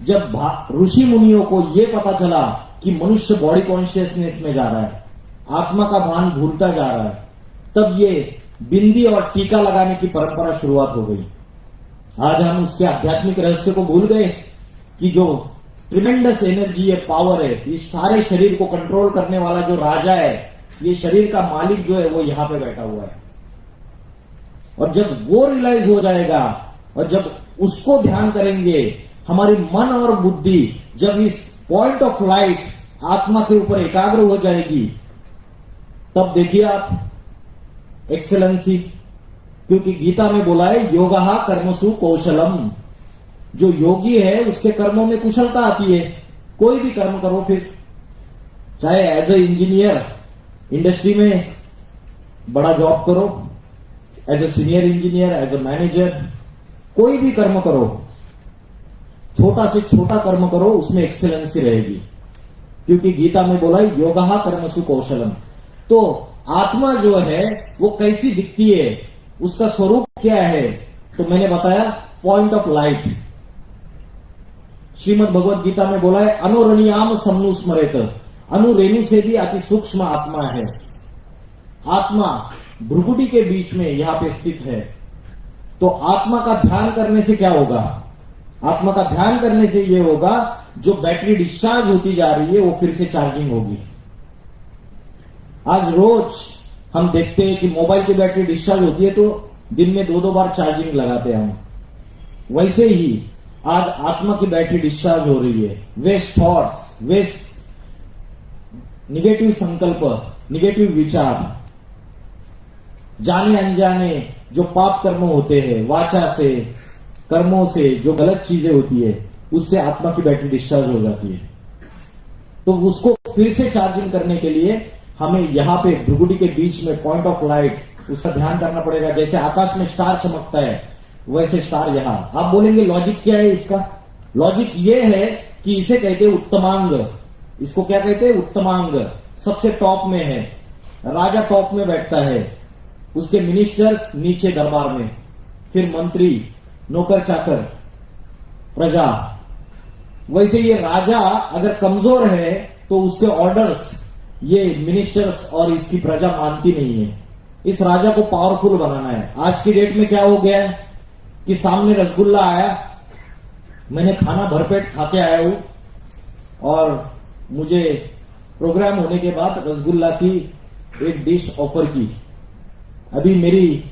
जब ऋषि मुनियों को यह पता चला कि मनुष्य बॉडी कॉन्शियसनेस में जा रहा है, आत्मा का भान भूलता जा रहा है, तब ये बिंदी और टीका लगाने की परंपरा शुरुआत हो गई। आज हम उसके आध्यात्मिक रहस्य को भूल गए कि जो ट्रिमेंडस एनर्जी है, पावर है, इस सारे शरीर को कंट्रोल करने वाला जो राजा है, ये शरीर का मालिक जो है वो यहां पे बैठा हुआ है। और जब वो रियलाइज हो जाएगा और जब उसको ध्यान करेंगे, हमारी मन और बुद्धि जब इस पॉइंट ऑफ लाइट आत्मा के ऊपर एकाग्र हो जाएगी, तब देखिए आप एक्सेलेंसी, क्योंकि गीता में बोला है योगा कर्मसु कौशलम, जो योगी है उसके कर्मों में कुशलता आती है। कोई भी कर्म करो, फिर चाहे एज ए इंजीनियर इंडस्ट्री में बड़ा जॉब करो, as a senior engineer, as a manager, कोई भी कर्म करो, छोटा से छोटा कर्म करो, उसमें एक्सेलेंसी रहेगी, क्योंकि गीता में बोला है योगा कर्मसु कौशलम। तो आत्मा जो है वो कैसी दिखती है, उसका स्वरूप क्या है, तो मैंने बताया point of light. Shrimad Bhagavad Gita में बोला है अनुरणियाम समनु स्मरेत, अनु रेणु से भी अति सूक्ष्म आत्मा है। आत्मा भ्रुकुटी के बीच में यहां पे स्थित है। तो आत्मा का ध्यान करने से क्या होगा? आत्मा का ध्यान करने से यह होगा जो बैटरी डिस्चार्ज होती जा रही है वो फिर से चार्जिंग होगी। आज रोज हम देखते हैं कि मोबाइल की बैटरी डिस्चार्ज होती है तो दिन में 2-2 बार चार्जिंग लगाते हैं हम। वैसे ही आज आत्मा की बैटरी डिस्चार्ज हो रही है। वेस्ट थॉट्स, वेस्ट निगेटिव संकल्प, निगेटिव विचार, जाने अनजाने जो पाप कर्म होते हैं, वाचा से, कर्मों से जो गलत चीजें होती है, उससे आत्मा की बैटरी डिस्चार्ज हो जाती है। तो उसको फिर से चार्जिंग करने के लिए हमें यहां पे भ्रुकुटी के बीच में पॉइंट ऑफ लाइट, उसका ध्यान करना पड़ेगा। जैसे आकाश में स्टार चमकता है वैसे स्टार यहां। आप बोलेंगे लॉजिक क्या है इसका? लॉजिक ये है कि इसे कहते हैं उत्तमांग। इसको क्या कहते हैं? उत्तमांग। सबसे टॉप में है, राजा टॉप में बैठता है, उसके मिनिस्टर्स नीचे दरबार में, फिर मंत्री, नौकर चाकर, प्रजा। वैसे ये राजा अगर कमजोर है तो उसके ऑर्डर्स ये मिनिस्टर्स और इसकी प्रजा मानती नहीं है। इस राजा को पावरफुल बनाना है। आज की डेट में क्या हो गया है कि सामने रसगुल्ला आया, मैंने खाना भरपेट खा के आया हूं और मुझे प्रोग्राम होने के बाद रसगुल्ला की एक डिश ऑफर की। अभी मेरी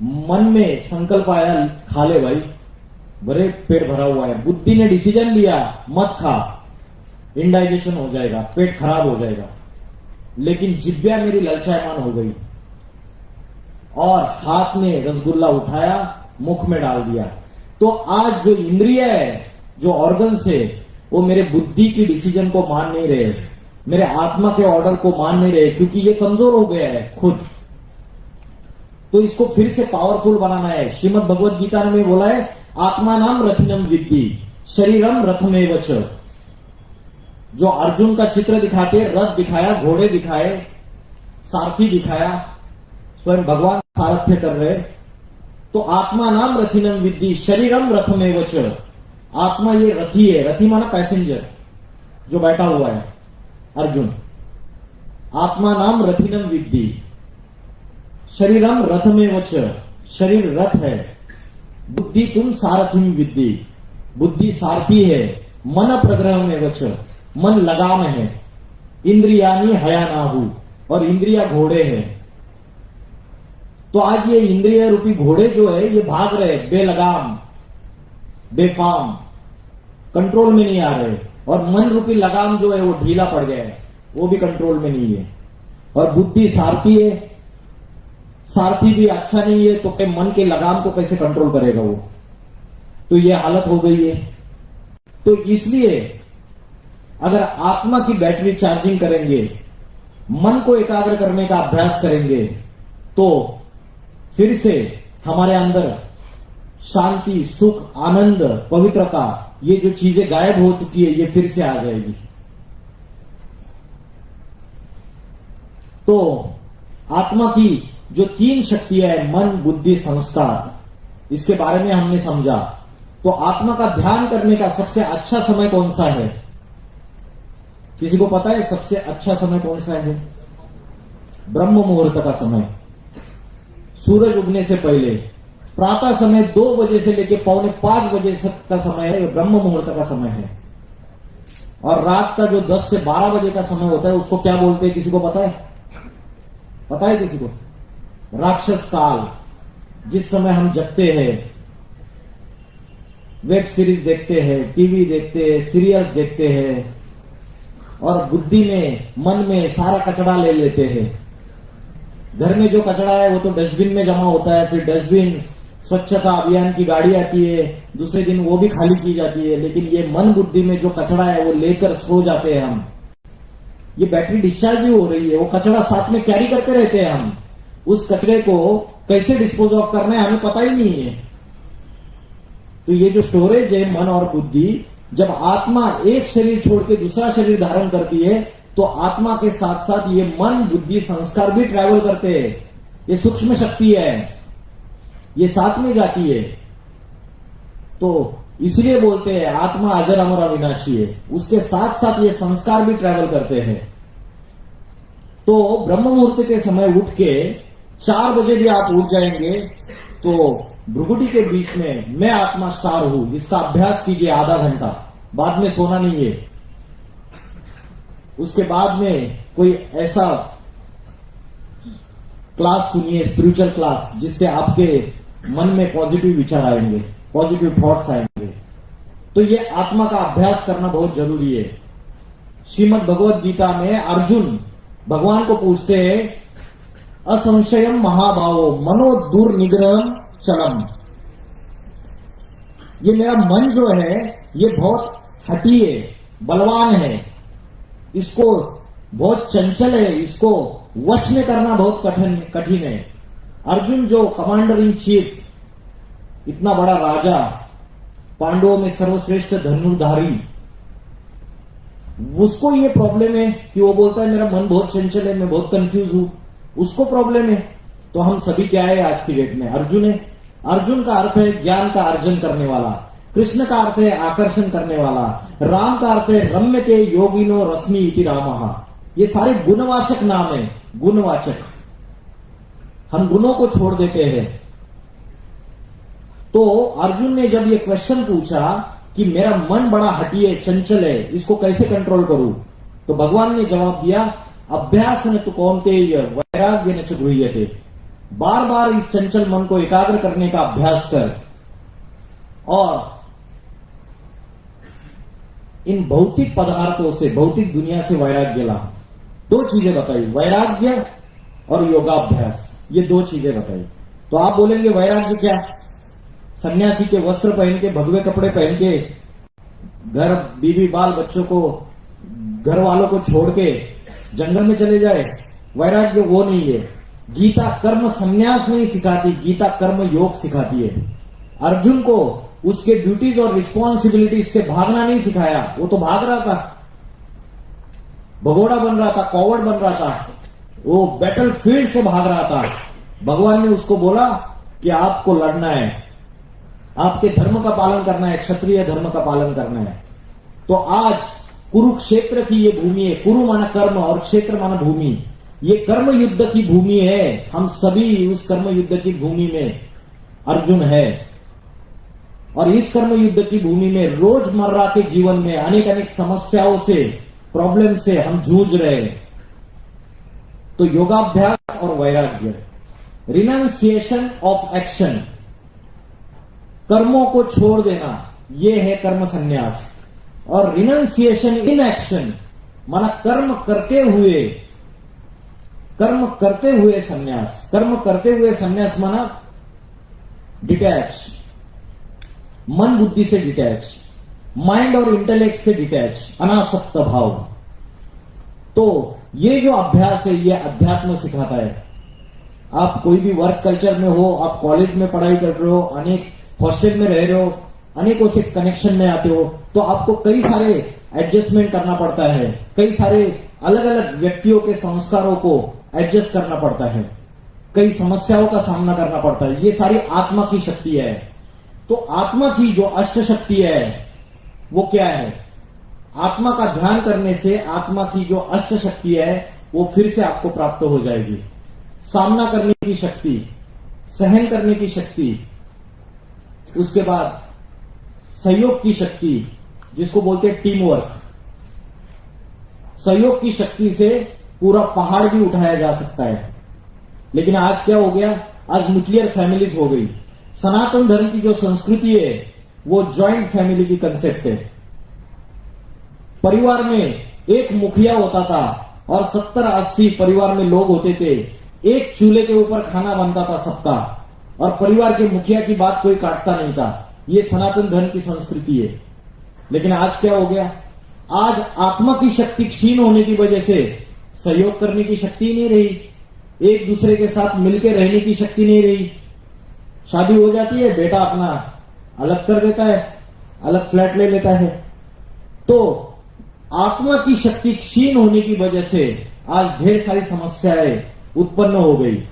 मन में संकल्प आया खा ले भाई, बड़े पेट भरा हुआ है। बुद्धि ने डिसीजन लिया मत खा, इंडाइजेशन हो जाएगा, पेट खराब हो जाएगा। लेकिन जिब्या मेरी ललचायमान हो गई और हाथ में रसगुल्ला उठाया, मुख में डाल दिया। तो आज जो इंद्रिय है, जो ऑर्गन्स है, वो मेरे बुद्धि की डिसीजन को मान नहीं रहे, मेरे आत्मा के ऑर्डर को मान नहीं रहे, क्योंकि ये कमजोर हो गया है खुद। तो इसको फिर से पावरफुल बनाना है। श्रीमद् भगवत गीता में बोला है आत्मा नाम रथिनम विद्धि शरीरम रथमेव च। जो अर्जुन का चित्र दिखाते, रथ दिखाया, घोड़े दिखाए, सारथी दिखाया, स्वयं भगवान सारथ्य कर रहे। तो आत्मा नाम रथिनम विद्धि शरीरम रथमेव च। आत्मा ये रथी है, रथी माना पैसेंजर जो बैठा हुआ है अर्जुन। आत्मा नाम रथिनम विद्धि शरीरम रथमेव च। शरीर रथ है, बुद्धि तुम सारथिम विद्धि, बुद्धि सारथी है, मन प्रग्रह में वच, मन लगाम है। इंद्रियानी हयानाहु, और इंद्रिया घोड़े हैं। तो आज ये इंद्रिय रूपी घोड़े जो है ये भाग रहे बेलगाम, बेफाम, कंट्रोल में नहीं आ रहे, और मन रूपी लगाम जो है वो ढीला पड़ गया है, वो भी कंट्रोल में नहीं है। और बुद्धि सारथी है, सारथी भी अच्छा नहीं है, तो मन के लगाम को कैसे कंट्रोल करेगा वो? तो ये हालत हो गई है। तो इसलिए अगर आत्मा की बैटरी चार्जिंग करेंगे, मन को एकाग्र करने का अभ्यास करेंगे, तो फिर से हमारे अंदर शांति, सुख, आनंद, पवित्रता, ये जो चीजें गायब हो चुकी है ये फिर से आ जाएगी। तो आत्मा की जो 3 शक्तियां है, मन, बुद्धि, संस्कार, इसके बारे में हमने समझा। तो आत्मा का ध्यान करने का सबसे अच्छा समय कौन सा है? किसी को पता है सबसे अच्छा समय कौन सा है? ब्रह्म मुहूर्त का समय, सूरज उगने से पहले प्रातः समय 2 बजे से लेकर 4:45 बजे का समय है, ब्रह्म मुहूर्त का समय है। और रात का जो 10 से 12 बजे का समय होता है उसको क्या बोलते हैं? किसी को पता है? पता है किसी को? राक्षस काल, जिस समय हम जगते हैं, वेब सीरीज देखते हैं, टीवी देखते हैं, सीरियल्स देखते हैं, और बुद्धि में, मन में सारा कचरा ले लेते हैं। घर में जो कचरा है वो तो डस्टबिन में जमा होता है, फिर डस्टबिन स्वच्छता अभियान की गाड़ी आती है, दूसरे दिन वो भी खाली की जाती है, लेकिन ये मन बुद्धि में जो कचरा है वो लेकर सो जाते हैं हम। ये बैटरी डिस्चार्ज भी हो रही है, वो कचरा साथ में कैरी करते रहते हैं हम। उस कचरे को कैसे डिस्पोज ऑफ करना है हमें पता ही नहीं है। तो ये जो स्टोरेज है मन और बुद्धि, जब आत्मा एक शरीर छोड़ के दूसरा शरीर धारण करती है तो आत्मा के साथ साथ ये मन, बुद्धि, संस्कार भी ट्रैवल करते हैं। ये सूक्ष्म शक्ति है, ये साथ में जाती है। तो इसलिए बोलते हैं आत्मा अजर अमर अविनाशी है, उसके साथ साथ ये संस्कार भी ट्रैवल करते हैं। तो ब्रह्म मुहूर्त के समय उठ के 4 बजे भी आप उठ जाएंगे तो भ्रुकुटी के बीच में मैं आत्मा स्टार हूं, इसका अभ्यास कीजिए आधा घंटा, बाद में सोना नहीं है। उसके बाद में कोई ऐसा क्लास सुनिए, स्पिरिचुअल क्लास, जिससे आपके मन में पॉजिटिव विचार आएंगे, पॉजिटिव थॉट्स आएंगे। तो ये आत्मा का अभ्यास करना बहुत जरूरी है। श्रीमद् भगवद गीता में अर्जुन भगवान को पूछते हैं, असंशयम महाभावो मनो दुर्निग्रहम चलम। ये मेरा मन जो है ये बहुत हठी है, बलवान है, इसको बहुत चंचल है, इसको वश में करना बहुत कठिन है। अर्जुन जो कमांडर इन चीफ, इतना बड़ा राजा, पांडवों में सर्वश्रेष्ठ धनुर्धारी, उसको ये प्रॉब्लम है कि वो बोलता है मेरा मन बहुत चंचल है, मैं बहुत कंफ्यूज हूं, उसको प्रॉब्लम है। तो हम सभी क्या है आज की डेट में? अर्जुन है। अर्जुन का अर्थ है ज्ञान का अर्जन करने वाला, कृष्ण का अर्थ है आकर्षण करने वाला, राम का अर्थ है रम्य के योगिनो रश्मि इति रामः। ये सारे गुणवाचक नाम है, गुणवाचक। हम गुणों को छोड़ देते हैं। तो अर्जुन ने जब ये क्वेश्चन पूछा कि मेरा मन बड़ा हठी है, चंचल है, इसको कैसे कंट्रोल करूं, तो भगवान ने जवाब दिया, अभ्यास न तो कौन्तेय वैराग्य न च गृह्यते। बार बार इस चंचल मन को एकाग्र करने का अभ्यास कर, और इन भौतिक पदार्थों से, भौतिक दुनिया से वैराग्य ला। 2 चीजें बताई, वैराग्य और योगाभ्यास, ये 2 चीजें बताई। तो आप बोलेंगे वैराग्य क्या? सन्यासी के वस्त्र पहन के, भगवे कपड़े पहन के, घर बीवी बाल बच्चों को, घर वालों को छोड़ के जंगल में चले जाए, वैराग्य वो नहीं है। गीता कर्म संन्यास नहीं सिखाती, गीता कर्म योग सिखाती है। अर्जुन को उसके ड्यूटीज और रिस्पॉन्सिबिलिटीज से भागना नहीं सिखाया, वो तो भाग रहा था, भगोड़ा बन रहा था, कॉवर्ड बन रहा था, वो बैटल फील्ड से भाग रहा था। भगवान ने उसको बोला कि आपको लड़ना है, आपके धर्म का पालन करना है, क्षत्रिय धर्म का पालन करना है। तो आज कुरुक्षेत्र की ये भूमि है, कुरु माना कर्म और क्षेत्र माना भूमि, ये कर्म युद्ध की भूमि है। हम सभी उस कर्म युद्ध की भूमि में अर्जुन है, और इस कर्म युद्ध की भूमि में रोजमर्रा के जीवन में अनेक अनेक समस्याओं से प्रॉब्लम से हम जूझ रहे हैं, तो योगाभ्यास और वैराग्य, रिनाउंसिएशन ऑफ एक्शन, कर्मों को छोड़ देना, यह है कर्म संन्यास। और रिनाउंसिएशन इन एक्शन माना कर्म करते हुए संन्यास। कर्म करते हुए संन्यास माना डिटैच, मन बुद्धि से डिटैच, माइंड और इंटेलेक्ट से डिटैच, अनासक्त भाव। तो ये जो अभ्यास है ये अध्यात्म सिखाता है। आप कोई भी वर्क कल्चर में हो, आप कॉलेज में पढ़ाई कर रहे हो, अनेक हॉस्टल में रह रहे हो, अनेकों से कनेक्शन में आते हो, तो आपको कई सारे एडजस्टमेंट करना पड़ता है, कई सारे अलग अलग व्यक्तियों के संस्कारों को एडजस्ट करना पड़ता है, कई समस्याओं का सामना करना पड़ता है। ये सारी आत्मा की शक्ति है। तो आत्मा की जो अष्ट शक्ति है वो क्या है? आत्मा का ध्यान करने से आत्मा की जो अष्ट शक्ति है वो फिर से आपको प्राप्त हो जाएगी। सामना करने की शक्ति, सहन करने की शक्ति, उसके बाद सहयोग की शक्ति, जिसको बोलते हैं टीम वर्क। सहयोग की शक्ति से पूरा पहाड़ भी उठाया जा सकता है। लेकिन आज क्या हो गया? आज न्यूक्लियर फैमिलीज हो गई। सनातन धर्म की जो संस्कृति है वो जॉइंट फैमिली की कंसेप्ट है। परिवार में एक मुखिया होता था और 70-80 परिवार में लोग होते थे। एक चूल्हे के ऊपर खाना बनता था सबका, और परिवार के मुखिया की बात कोई काटता नहीं था। ये सनातन धर्म की संस्कृति है। लेकिन आज क्या हो गया? आज आत्मा की शक्ति क्षीण होने की वजह से सहयोग करने की शक्ति नहीं रही, एक दूसरे के साथ मिलकर रहने की शक्ति नहीं रही। शादी हो जाती है, बेटा अपना अलग कर देता है, अलग फ्लैट ले लेता है। तो आत्मा की शक्ति क्षीण होने की वजह से आज ढेर सारी समस्याएं उत्पन्न हो गई।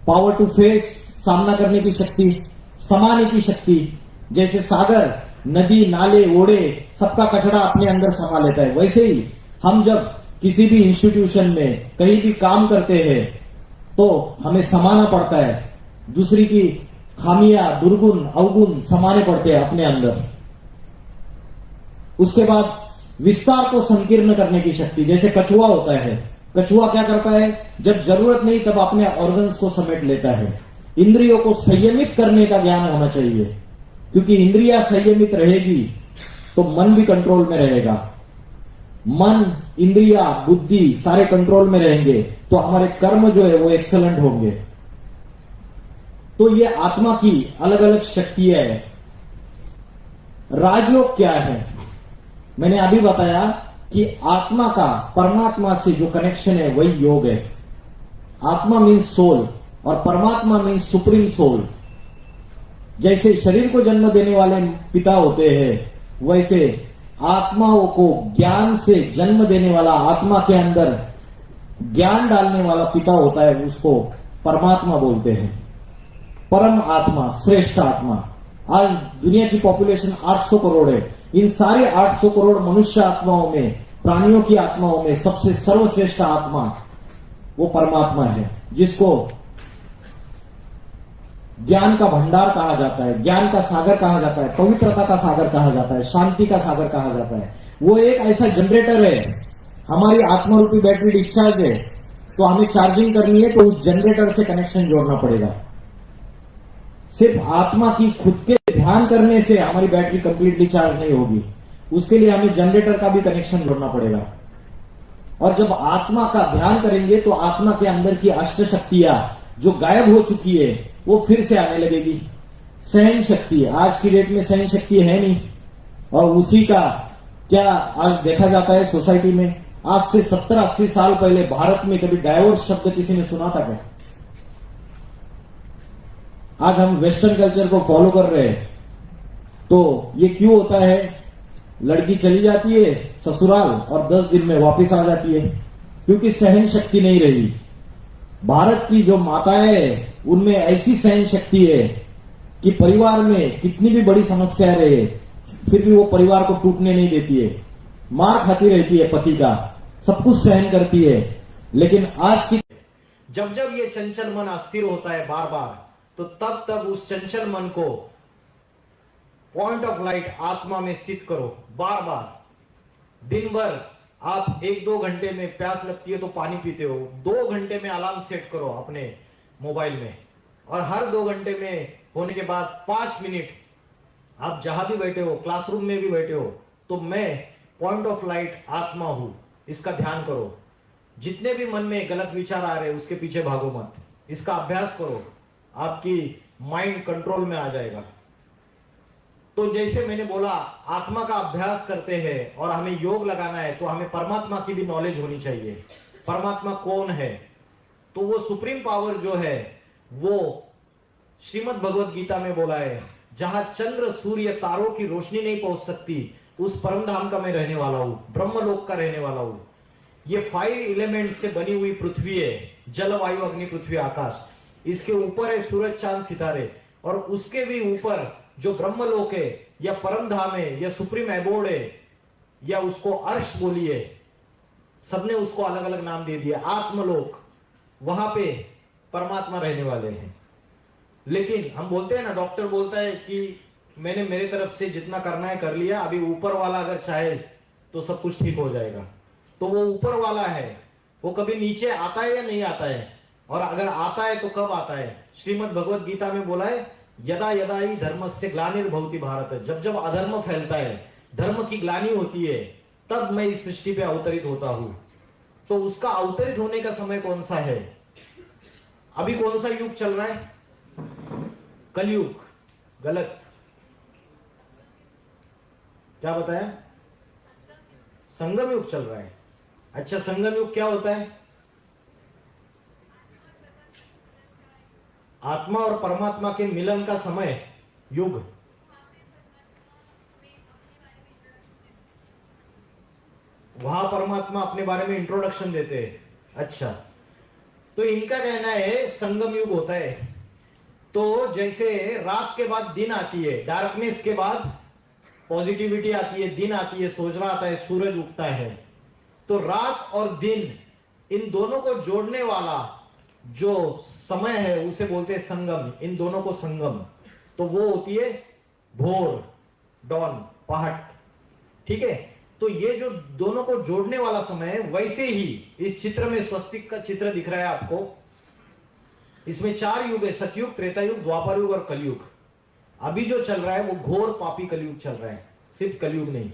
पावर टू फेस, सामना करने की शक्ति, समाने की शक्ति। जैसे सागर, नदी, नाले, ओड़े, सबका कचरा अपने अंदर समा लेता है, वैसे ही हम जब किसी भी इंस्टीट्यूशन में कहीं भी काम करते हैं तो हमें समाना पड़ता है। दूसरी की खामियां, दुर्गुण, अवगुण समाने पड़ते हैं अपने अंदर। उसके बाद विस्तार को संकीर्ण करने की शक्ति। जैसे कछुआ होता है, कछुआ क्या करता है? जब जरूरत नहीं तब अपने ऑर्गन्स को समेट लेता है। इंद्रियों को संयमित करने का ज्ञान होना चाहिए, क्योंकि इंद्रियां संयमित रहेगी तो मन भी कंट्रोल में रहेगा। मन, इंद्रिया, बुद्धि सारे कंट्रोल में रहेंगे तो हमारे कर्म जो है वो एक्सेलेंट होंगे। तो ये आत्मा की अलग अलग शक्तियां है। राजयोग क्या है? मैंने अभी बताया कि आत्मा का परमात्मा से जो कनेक्शन है वही योग है। आत्मा मीन्स सोल और परमात्मा मीन्स सुप्रीम सोल। जैसे शरीर को जन्म देने वाले पिता होते हैं, वैसे आत्माओं को ज्ञान से जन्म देने वाला, आत्मा के अंदर ज्ञान डालने वाला पिता होता है, उसको परमात्मा बोलते हैं। परम आत्मा, श्रेष्ठ आत्मा। आज दुनिया की पॉपुलेशन 800 करोड़ है। इन सारे 800 करोड़ मनुष्य आत्माओं में, प्राणियों की आत्माओं में सबसे सर्वश्रेष्ठ आत्मा वो परमात्मा है, जिसको ज्ञान का भंडार कहा जाता है, ज्ञान का सागर कहा जाता है, पवित्रता का सागर कहा जाता है, शांति का सागर कहा जाता है। वो एक ऐसा जनरेटर है। हमारी आत्मा रूपी बैटरी डिस्चार्ज है तो हमें चार्जिंग करनी है तो उस जनरेटर से कनेक्शन जोड़ना पड़ेगा। सिर्फ आत्मा की खुद के ध्यान करने से हमारी बैटरी कंप्लीटली चार्ज नहीं होगी, उसके लिए हमें जनरेटर का भी कनेक्शन जोड़ना पड़ेगा। और जब आत्मा का ध्यान करेंगे तो आत्मा के अंदर की अष्ट शक्तियां जो गायब हो चुकी है वो फिर से आने लगेगी। सहन शक्ति, आज की डेट में सहन शक्ति है नहीं, और उसी का क्या आज देखा जाता है सोसाइटी में। आज से 70-80 साल पहले भारत में कभी डाइवोर्स शब्द किसी ने सुना था क्या? आज हम वेस्टर्न कल्चर को फॉलो कर रहे हैं तो ये क्यों होता है? लड़की चली जाती है ससुराल और 10 दिन में वापस आ जाती है, क्योंकि सहन शक्ति नहीं रही। भारत की जो माताएं हैं उनमें ऐसी सहन शक्ति है कि परिवार में कितनी भी बड़ी समस्या रहे फिर भी वो परिवार को टूटने नहीं देती है। मार खाती रहती है पति का, सब कुछ सहन करती है। लेकिन आज की जब जब ये चंचल मन अस्थिर होता है बार बार, तो तब तब उस चंचल मन को पॉइंट ऑफ लाइट आत्मा में स्थित करो बार बार। दिन भर आप 1-2 घंटे में प्यास लगती है तो पानी पीते हो, 2 घंटे में अलार्म सेट करो अपने मोबाइल में, और हर 2 घंटे में होने के बाद 5 मिनट आप जहां भी बैठे हो, क्लासरूम में भी बैठे हो, तो मैं पॉइंट ऑफ लाइट आत्मा हूं, इसका ध्यान करो। जितने भी मन में गलत विचार आ रहे हैं उसके पीछे भागो मत, इसका अभ्यास करो, आपकी माइंड कंट्रोल में आ जाएगा। तो जैसे मैंने बोला आत्मा का अभ्यास करते हैं और हमें योग लगाना है, तो हमें परमात्मा की भी नॉलेज होनी चाहिए। परमात्मा कौन है? तो वो सुप्रीम पावर जो है वो श्रीमद् भगवत गीता में बोला है, जहां चंद्र सूर्य तारों की रोशनी नहीं पहुंच सकती, उस परम धाम का मैं रहने वाला हूं, ब्रह्मलोक का रहने वाला हूं। ये 5 एलिमेंट्स से बनी हुई पृथ्वी है, जल वायु अग्नि पृथ्वी आकाश। इसके ऊपर है सूरज चांद सितारे, और उसके भी ऊपर जो ब्रह्मलोक है या परम धाम है या सुप्रीम एबोर्ड है या उसको अर्श बोलिए, सबने उसको अलग अलग नाम दे दिया, आत्मलोक, वहां पे परमात्मा रहने वाले हैं। लेकिन हम बोलते हैं ना, डॉक्टर बोलता है कि मैंने मेरे तरफ से जितना करना है कर लिया, अभी ऊपर वाला अगर चाहे तो सब कुछ ठीक हो जाएगा। तो वो ऊपर वाला है, वो कभी नीचे आता है या नहीं आता है, और अगर आता है तो कब आता है? श्रीमद् भगवत गीता में बोला है, यदा यदा ही धर्मस्य ग्लानिर्भवति भारत, जब जब अधर्म फैलता है, धर्म की ग्लानि होती है, तब मैं इस सृष्टि पे अवतरित होता हूं। तो उसका अवतरित होने का समय कौन सा है? अभी कौन सा युग चल रहा है? कलयुग। गलत। क्या बताया? संगम युग चल रहा है। अच्छा, संगम युग क्या होता है? आत्मा और परमात्मा के मिलन का समय, युग। वहां परमात्मा अपने बारे में इंट्रोडक्शन देते हैं। अच्छा, तो इनका कहना है संगम युग होता है। तो जैसे रात के बाद दिन आती है, डार्कनेस के बाद पॉजिटिविटी आती है, दिन आती है, सोचना आता है, सूरज उगता है। तो रात और दिन, इन दोनों को जोड़ने वाला जो समय है उसे बोलते हैं संगम। इन दोनों को संगम, तो वो होती है भोर, डॉन, पहाट। ठीक है, तो ये जो दोनों को जोड़ने वाला समय है, वैसे ही इस चित्र में स्वस्तिक का चित्र दिख रहा है आपको। इसमें 4 युग है, सतयुग, त्रेता युग, द्वापर युग और कलयुग। अभी जो चल रहा है वो घोर पापी कलयुग चल रहा है, सिर्फ कलयुग नहीं।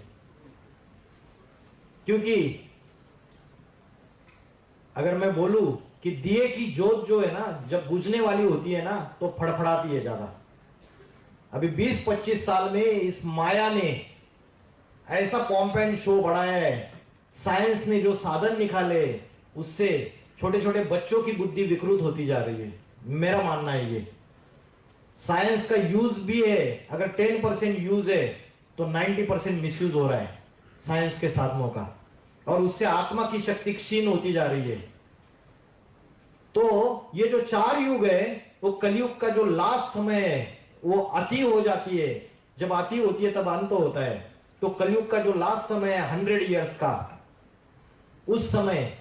क्योंकि अगर मैं बोलूं कि दिए की जोत जो है ना, जब बुझने वाली होती है ना, तो फड़फड़ाती है ज्यादा। अभी 20-25 साल में इस माया ने ऐसा पॉम्प एंड शो बढ़ाया है, साइंस ने जो साधन निकाले उससे छोटे छोटे बच्चों की बुद्धि विकृत होती जा रही है। मेरा मानना है ये साइंस का यूज भी है, अगर 10% यूज है तो 90% मिसयूज हो रहा है साइंस के साधनों का, और उससे आत्मा की शक्ति क्षीण होती जा रही है। तो ये जो 4 युग है, वो कलयुग का जो लास्ट समय है वो अति हो जाती है। जब अति होती है तब अंत होता है। तो कलयुग का जो लास्ट समय है 100 इयर्स का, उस समय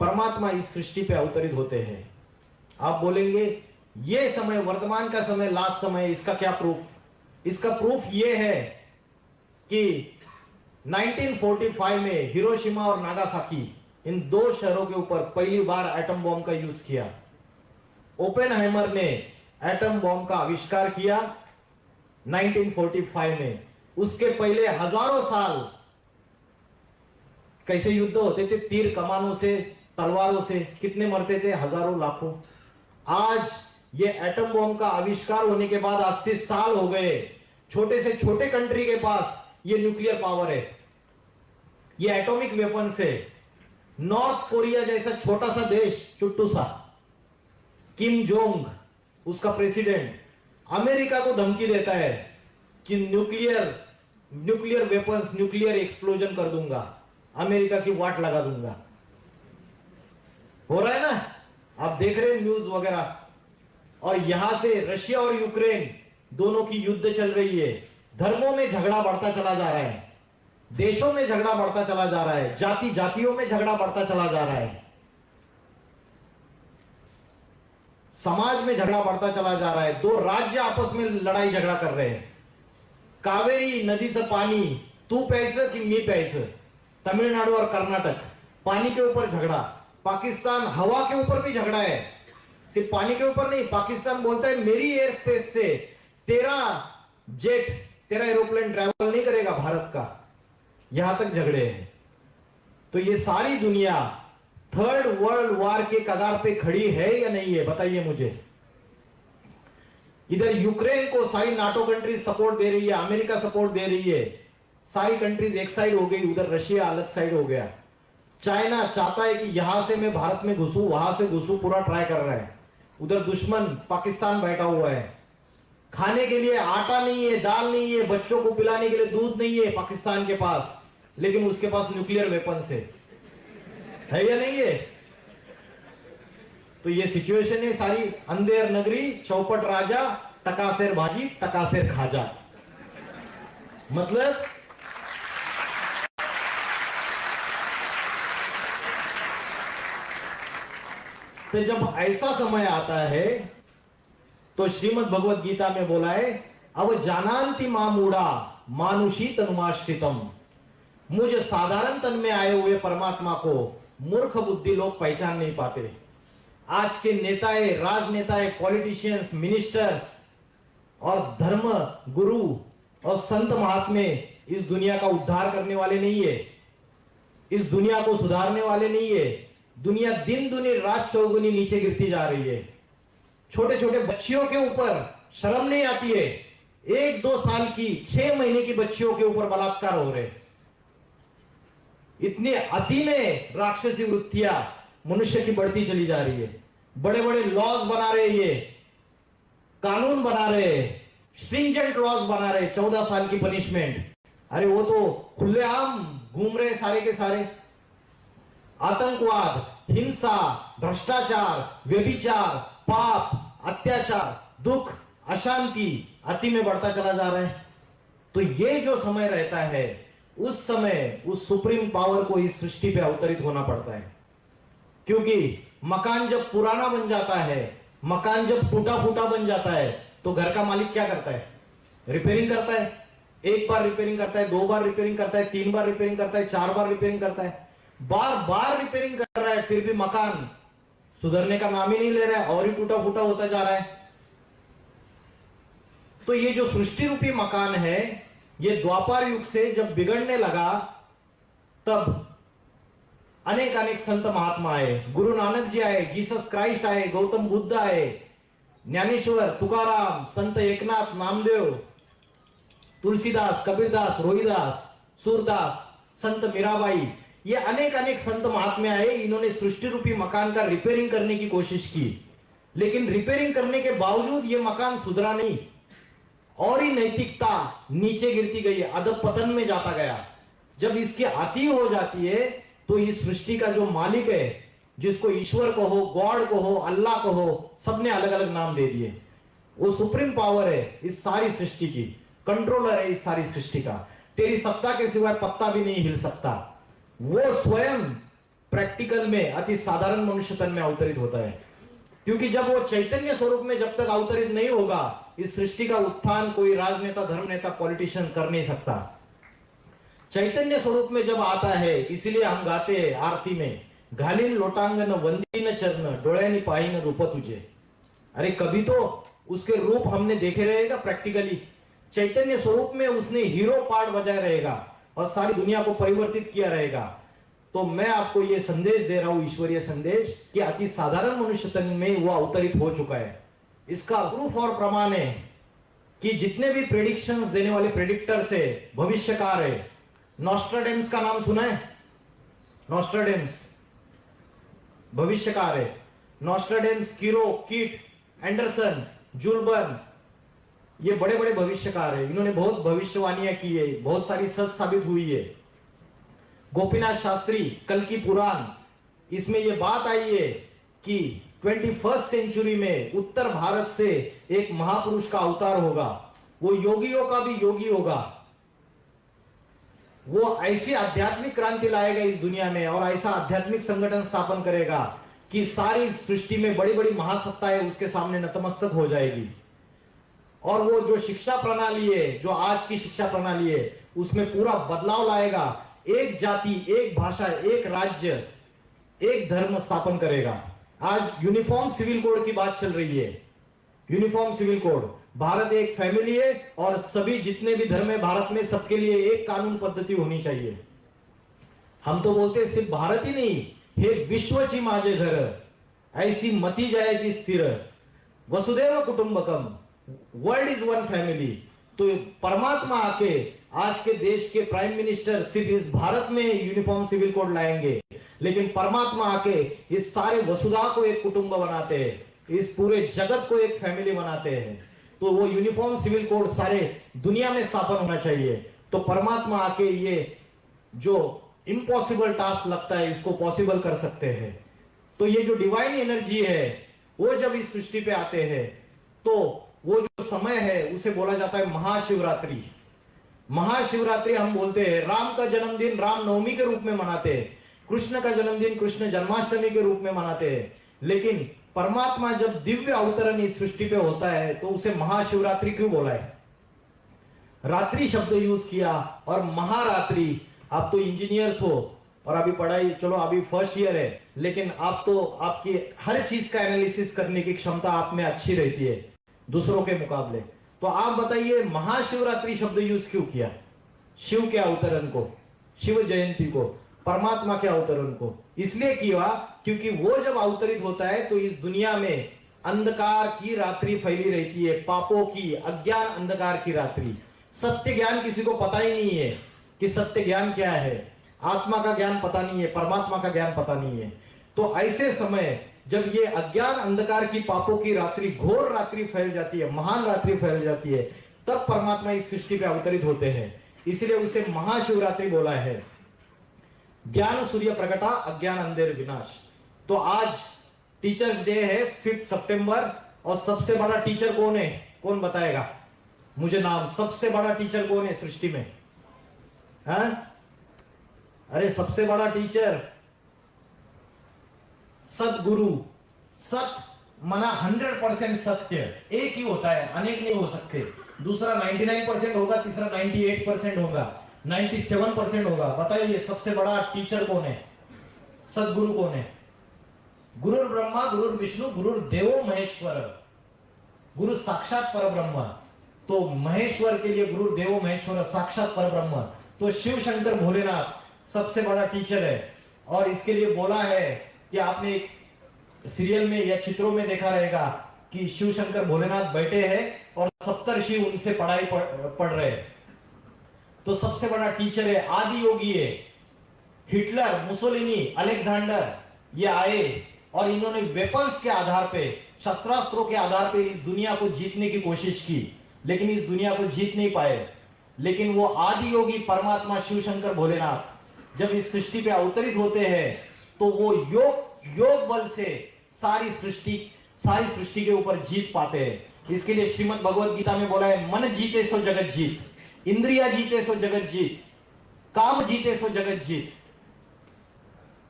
परमात्मा इस सृष्टि पे अवतरित होते हैं। आप बोलेंगे ये समय, वर्तमान का समय, लास्ट समय, इसका क्या प्रूफ? इसका प्रूफ ये है कि 1945 में हिरोशिमा और नागासाकी, इन 2 शहरों के ऊपर पहली बार एटम बॉम्ब का यूज किया। ओपेनहाइमर ने एटम बॉम्ब का आविष्कार किया 1945 में। उसके पहले हजारों साल कैसे युद्ध होते थे? तीर कमानों से, तलवारों से। कितने मरते थे? हजारों, लाखों। आज ये एटम बॉम्ब का आविष्कार होने के बाद 80 साल हो गए, छोटे से छोटे कंट्री के पास ये न्यूक्लियर पावर है, ये एटॉमिक वेपन्स है। नॉर्थ कोरिया जैसा छोटा सा देश, चुट्टू सा, किम जोंग उसका प्रेसिडेंट, अमेरिका को धमकी देता है कि न्यूक्लियर वेपन्स, न्यूक्लियर एक्सप्लोजन कर दूंगा, अमेरिका की वाट लगा दूंगा। हो रहा है ना, आप देख रहे हैं न्यूज वगैरह। और यहां से रशिया और यूक्रेन दोनों की युद्ध चल रही है। धर्मों में झगड़ा बढ़ता चला जा रहा है, देशों में झगड़ा बढ़ता चला जा रहा है, जाति जातियों में झगड़ा बढ़ता चला जा रहा है, समाज में झगड़ा बढ़ता चला जा रहा है। 2 राज्य आपस में लड़ाई झगड़ा कर रहे हैं। कावेरी नदीचं पाणी तू प्यायचं की मी प्यायचं, तमिलनाडु और कर्नाटक, पानी के ऊपर झगड़ा। पाकिस्तान हवा के ऊपर भी झगड़ा है, सिर्फ पानी के ऊपर नहीं। पाकिस्तान बोलता है मेरी एयर स्पेस से तेरा जेट, तेरा एरोप्लेन ट्रैवल नहीं करेगा भारत का, यहां तक झगड़े हैं। तो ये सारी दुनिया थर्ड वर्ल्ड वॉर के कगार पे खड़ी है या नहीं है, बताइए मुझे। इधर यूक्रेन को सारी नाटो कंट्रीज सपोर्ट दे रही है, अमेरिका सपोर्ट दे रही है, सारी कंट्रीज एक साइड हो गई, उधर रशिया अलग साइड हो गया। चाइना चाहता है कि यहां से मैं भारत में घुसूं, वहां से घुसूं, पूरा ट्राई कर रहा है। उधर दुश्मन पाकिस्तान बैठा हुआ है, खाने के लिए आटा नहीं है, दाल नहीं है, बच्चों को पिलाने के लिए दूध नहीं है पाकिस्तान के पास, लेकिन उसके पास न्यूक्लियर वेपन्स है या नहीं है। तो ये सिचुएशन है सारी। अंधेर नगरी, चौपट राजा, टकासेर भाजी, टकासेर खाजा। मतलब तो जब ऐसा समय आता है तो श्रीमद् भगवत गीता में बोला है, अब जानांति मामूढ़ा मानुषी तनुमाश्रितम। मुझे साधारण तन में आए हुए परमात्मा को मूर्ख बुद्धि लोग पहचान नहीं पाते। आज के नेताएं, राजनेताएं, पॉलिटिशियंस, मिनिस्टर्स और धर्म गुरु और संत महात्मे इस दुनिया का उद्धार करने वाले नहीं है, इस दुनिया को सुधारने वाले नहीं है। दुनिया दिन दुनी रात चौगुनी नीचे गिरती जा रही है। छोटे छोटे बच्चियों के ऊपर शर्म नहीं आती है, 1-2 साल की, 6 महीने की बच्चियों के ऊपर बलात्कार हो रहे। इतनी अति में राक्षसी वृत्तियां मनुष्य की बढ़ती चली जा रही है। बड़े बड़े लॉज बना रहे, ये कानून बना रहे, स्ट्रिंजेंट लॉज बना रहे, 14 साल की पनिशमेंट। अरे वो तो खुलेआम घूम रहे सारे के सारे। आतंकवाद, हिंसा, भ्रष्टाचार, व्यभिचार, पाप, अत्याचार, दुख, अशांति अति में बढ़ता चला जा रहा है। तो ये जो समय रहता है, उस समय उस सुप्रीम पावर को इस सृष्टि पे अवतरित होना पड़ता है। क्योंकि मकान जब पुराना बन जाता है, मकान जब टूटा फूटा बन जाता है, तो घर का मालिक क्या करता है? रिपेयरिंग करता है। 1 बार रिपेयरिंग करता है, 2 बार रिपेयरिंग करता है, 3 बार रिपेयरिंग करता है, 4 बार रिपेयरिंग करता है, बार बार रिपेयरिंग कर रहा है, फिर भी मकान सुधरने का नाम ही नहीं ले रहा है, और ही टूटा फूटा होता जा रहा है। तो ये जो सृष्टि रूपी मकान है, ये द्वापर युग से जब बिगड़ने लगा, तब अनेक अनेक संत महात्मा आए, गुरु नानक जी आए, जीसस क्राइस्ट आए, गौतम बुद्ध आए, ज्ञानेश्वर, तुकाराम, संत एकनाथ, नामदेव, तुलसीदास, कबीरदास, रोहिदास, सूरदास, संत मीराबाई, ये अनेक अनेक संत महात्मा आए। इन्होंने सृष्टि रूपी मकान का रिपेयरिंग करने की कोशिश की, लेकिन रिपेयरिंग करने के बावजूद ये मकान सुधरा नहीं, और ही नैतिकता नीचे गिरती गई, अधपतन में जाता गया। जब इसकी अति हो जाती है, तो इस सृष्टि का जो मालिक है, जिसको ईश्वर कहो, गॉड कहो, अल्लाह कहो, सबने अलग अलग नाम दे दिए। वो सुप्रीम पावर है इस सारी सृष्टि की, कंट्रोलर है इस सारी सृष्टि का। तेरी सत्ता के सिवाय पत्ता भी नहीं हिल सकता। वो स्वयं प्रैक्टिकल में अति साधारण मनुष्य तन में अवतरित होता है। क्योंकि जब वो चैतन्य स्वरूप में जब तक अवतरित नहीं होगा, इस सृष्टि का उत्थान कोई राजनेता, धर्म नेता, पॉलिटिशियन कर नहीं सकता। चैतन्य स्वरूप में जब आता है, इसलिए हम गाते हैं आरती में, घालीन लोटांगण वंदीन चरण डोळ्यांनी पाहिन रूप तुझे। अरे कभी तो उसके रूप हमने देखे रहेगा प्रैक्टिकली। चैतन्य स्वरूप में उसने हीरो पार्ट बजाया रहेगा और सारी दुनिया को परिवर्तित किया रहेगा। तो मैं आपको यह संदेश दे रहा हूं, ईश्वरीय संदेश, कि अति साधारण मनुष्य तन में वो अवतरित हो चुका है। इसका प्रूफ और प्रमाण है कि जितने भी प्रेडिक्शंस देने वाले प्रेडिक्टर्स है, भविष्यकार है, नॉस्ट्राडेम्स का नाम सुना है? नॉस्ट्राडेम्स भविष्यकार है। नॉस्ट्राडेम्स, किरो, कीट, एंडरसन, जुल्बर्न, ये बड़े बड़े भविष्यकार है। इन्होंने बहुत भविष्यवाणियां की है, बहुत सारी सच साबित हुई है। गोपीनाथ शास्त्री, कल की पुराण, इसमें यह बात आई है कि 21st सेंचुरी में उत्तर भारत से एक महापुरुष का अवतार होगा। वो योगियों का भी योगी होगा। वो ऐसी आध्यात्मिक क्रांति लाएगा इस दुनिया में, और ऐसा आध्यात्मिक संगठन स्थापन करेगा कि सारी सृष्टि में बड़ी बड़ी महासत्ताएं उसके सामने नतमस्तक हो जाएगी। और वो जो शिक्षा प्रणाली है, जो आज की शिक्षा प्रणाली है, उसमें पूरा बदलाव लाएगा। एक जाति, एक भाषा, एक राज्य, एक धर्म स्थापन करेगा। आज यूनिफॉर्म सिविल कोड की बात चल रही है। यूनिफॉर्म सिविल कोड, भारत एक फैमिली है और सभी जितने भी धर्म है भारत में, सबके लिए एक कानून पद्धति होनी चाहिए। हम तो बोलते हैं सिर्फ भारत ही नहीं, हे विश्वची माझे घर, ऐसी मती जायची स्थिर, वसुदेव कुटुंबकम, वर्ल्ड इज वन फैमिली। तो परमात्मा आके आज के देश के प्राइम मिनिस्टर सिर्फ इस भारत में यूनिफॉर्म सिविल कोड लाएंगे, लेकिन परमात्मा आके इस सारे वसुधा को एक कुटुंब बनाते हैं, इस पूरे जगत को एक फैमिली बनाते हैं। तो वो यूनिफॉर्म सिविल कोड सारे दुनिया में स्थापन होना चाहिए। तो परमात्मा आके ये जो इम्पॉसिबल टास्क लगता है इसको पॉसिबल कर सकते हैं। तो ये जो डिवाइन एनर्जी है वो जब इस सृष्टि पे आते हैं तो वो जो समय है उसे बोला जाता है महाशिवरात्रि। महाशिवरात्रि हम बोलते हैं, राम का जन्मदिन रामनवमी के रूप में मनाते हैं, कृष्ण का जन्मदिन कृष्ण जन्माष्टमी के रूप में मनाते हैं, लेकिन परमात्मा जब दिव्य अवतरण इस सृष्टि पे होता है तो उसे महाशिवरात्रि क्यों बोला है? रात्रि शब्द यूज किया और महारात्रि। आप तो इंजीनियर्स हो और अभी पढ़ाई, चलो अभी फर्स्ट ईयर है, लेकिन आप तो आपकी हर चीज का एनालिसिस करने की क्षमता आप में अच्छी रहती है दूसरों के मुकाबले। तो आप बताइए महाशिवरात्रि शब्द यूज क्यों किया? शिव के अवतरण को, शिव जयंती को, परमात्मा के अवतरण को इसलिए किया क्योंकि वो जब अवतरित होता है तो इस दुनिया में अंधकार की रात्रि फैली रहती है, पापों की, अज्ञान अंधकार की रात्रि। सत्य ज्ञान किसी को पता ही नहीं है कि सत्य ज्ञान क्या है, आत्मा का ज्ञान पता नहीं है, परमात्मा का ज्ञान पता नहीं है। तो ऐसे समय जब ये अज्ञान अंधकार की, पापों की रात्रि, घोर रात्रि फैल जाती है, महान रात्रि फैल जाती है, तब परमात्मा इस सृष्टि पे अवतरित होते हैं। इसलिए उसे महाशिवरात्रि बोला है। ज्ञान सूर्य प्रकटा, अज्ञान अंधेर विनाश। तो आज टीचर्स डे है 5 सितंबर, और सबसे बड़ा टीचर कौन है? कौन बताएगा मुझे नाम? सबसे बड़ा टीचर कौन है सृष्टि में? हाँ? अरे सबसे बड़ा टीचर सतगुरु। सत मना 100% सत्य, एक ही होता है, अनेक नहीं हो सकते। दूसरा 99% होगा, तीसरा 98% होगा, 97% होगा। बताइए सबसे बड़ा टीचर कौन है? सतगुरु कौन है? गुरु ब्रह्मा गुरु विष्णु गुरु देवो महेश्वर, गुरु साक्षात पर ब्रह्म। तो महेश्वर के लिए गुरु देवो महेश्वर, साक्षात पर ब्रह्म। तो शिव शंकर भोलेनाथ सबसे बड़ा टीचर है। और इसके लिए बोला है कि आपने एक सीरियल में या चित्रों में देखा रहेगा कि शिव शंकर भोलेनाथ बैठे हैं और सप्तर्षि उनसे पढ़ाई पढ़ रहे हैं। तो सबसे बड़ा टीचर है, आदि योगी है। हिटलर, मुसोलिनी, अलेक्जेंडर ये आए और इन्होंने वेपन्स के आधार पे, शस्त्रास्त्रों के आधार पे इस दुनिया को जीतने की कोशिश की, लेकिन इस दुनिया को जीत नहीं पाए। लेकिन वो आदि योगी परमात्मा शिव शंकर भोलेनाथ जब इस सृष्टि पे अवतरित होते हैं तो वो योग बल से सारी सृष्टि के ऊपर जीत पाते हैं। इसके लिए श्रीमद् भगवत गीता में बोला है, मन जीते सो जगत जीत, इंद्रिया जीते सो जगत जीत, काम जीते सो जगत जीत।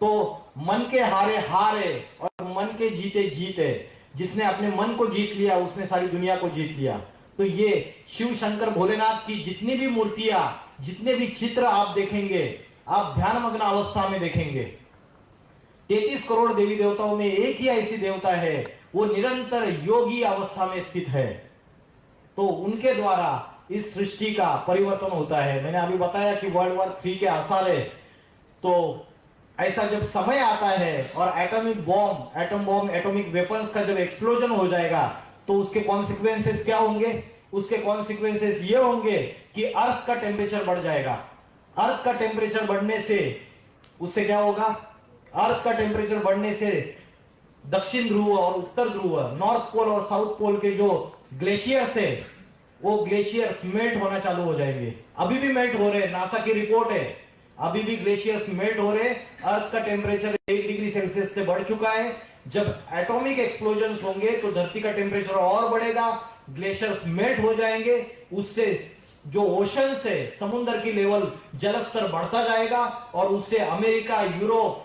तो मन के हारे हार है और मन के जीते जीत है। जिसने अपने मन को जीत लिया उसने सारी दुनिया को जीत लिया। तो ये शिव शंकर भोलेनाथ की जितनी भी मूर्तियां, जितने भी चित्र आप देखेंगे, आप ध्यानमग्न अवस्था में देखेंगे। 33 करोड़ देवी देवताओं में एक ही ऐसी देवता है, वो निरंतर योगी अवस्था में स्थित है। तो उनके द्वारा इस सृष्टि का परिवर्तन होता है। मैंने अभी बताया कि वर्ल्ड वॉर 3 के आसार है। तो ऐसा जब समय आता है और atomic bomb, atom bomb, atomic weapons का जब एक्सप्लोजन हो जाएगा तो उसके कॉन्सिक्वेंसेस क्या होंगे? उसके कॉन्सिक्वेंसेस ये होंगे कि अर्थ का टेम्परेचर बढ़ जाएगा। अर्थ का टेम्परेचर बढ़ने से उससे क्या होगा? अर्थ का टेम्परेचर बढ़ने से दक्षिण ध्रुव और उत्तर ध्रुव, नॉर्थ पोल और साउथ पोल के जो ग्लेशियर्स है वो ग्लेशियर्स मेल्ट होना चालू हो जाएंगे। अभी भी मेल्ट हो रहे हैं, नासा की रिपोर्ट है, अभी भी ग्लेशियर्स मेल्ट हो रहे। अर्थ का टेम्परेचर 1 डिग्री सेल्सियस से बढ़ चुका है। जब एटॉमिक एक्सप्लोजन होंगे तो धरती का टेम्परेचर और बढ़ेगा, ग्लेशियर्स मेल्ट हो जाएंगे। उससे जो ओशन से समुद्र की लेवल, जलस्तर बढ़ता जाएगा और उससे अमेरिका, यूरोप,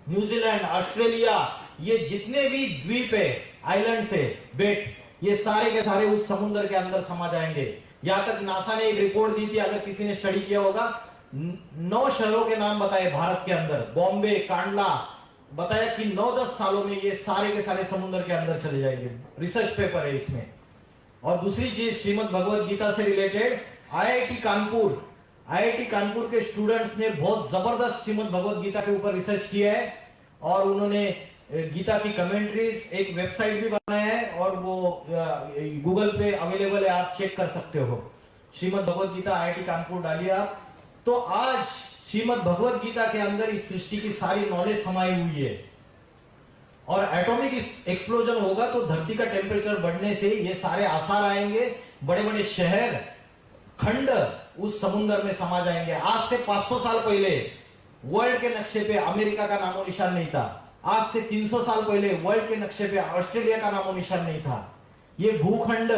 न्यूजीलैंड, ऑस्ट्रेलिया, ये जितने भी द्वीप है, आइलैंड से बेट, ये सारे के सारे उस समुद्र के अंदर समा जाएंगे। यहां तक नासा ने एक रिपोर्ट दी थी, अगर किसी ने स्टडी किया होगा, 9 शहरों के नाम बताए भारत के अंदर, बॉम्बे, कांडला, बताया कि 9-10 सालों में ये सारे के सारे समुद्र के अंदर चले जाएंगे। रिसर्च पेपर है इसमें। और दूसरी चीज श्रीमद् भगवत गीता से रिलेटेड आईआईटी कानपुर के स्टूडेंट्स ने बहुत जबरदस्त श्रीमद् भगवत गीता के ऊपर रिसर्च किया है और उन्होंने गीता की कमेंट्रीज एक वेबसाइट भी बनाया है और वो गूगल पे अवेलेबल है, आप चेक कर सकते हो। श्रीमद् भगवत गीता आईआईटी कानपुर डालिए आप। तो आज श्रीमद् भगवत गीता के अंदर इस सृष्टि की सारी नॉलेज समाई हुई है और एटॉमिक एक्सप्लोजन होगा तो धरती का टेम्परेचर बढ़ने से ये सारे आसार आएंगे, बड़े बड़े शहर खंड उस समुद्र में समा जाएंगे। आज से 500 साल पहले वर्ल्ड के नक्शे पे अमेरिका का नामो निशान नहीं था। आज से 300 साल पहले वर्ल्ड के नक्शे पे ऑस्ट्रेलिया का नामो निशान नहीं था। ये भूखंड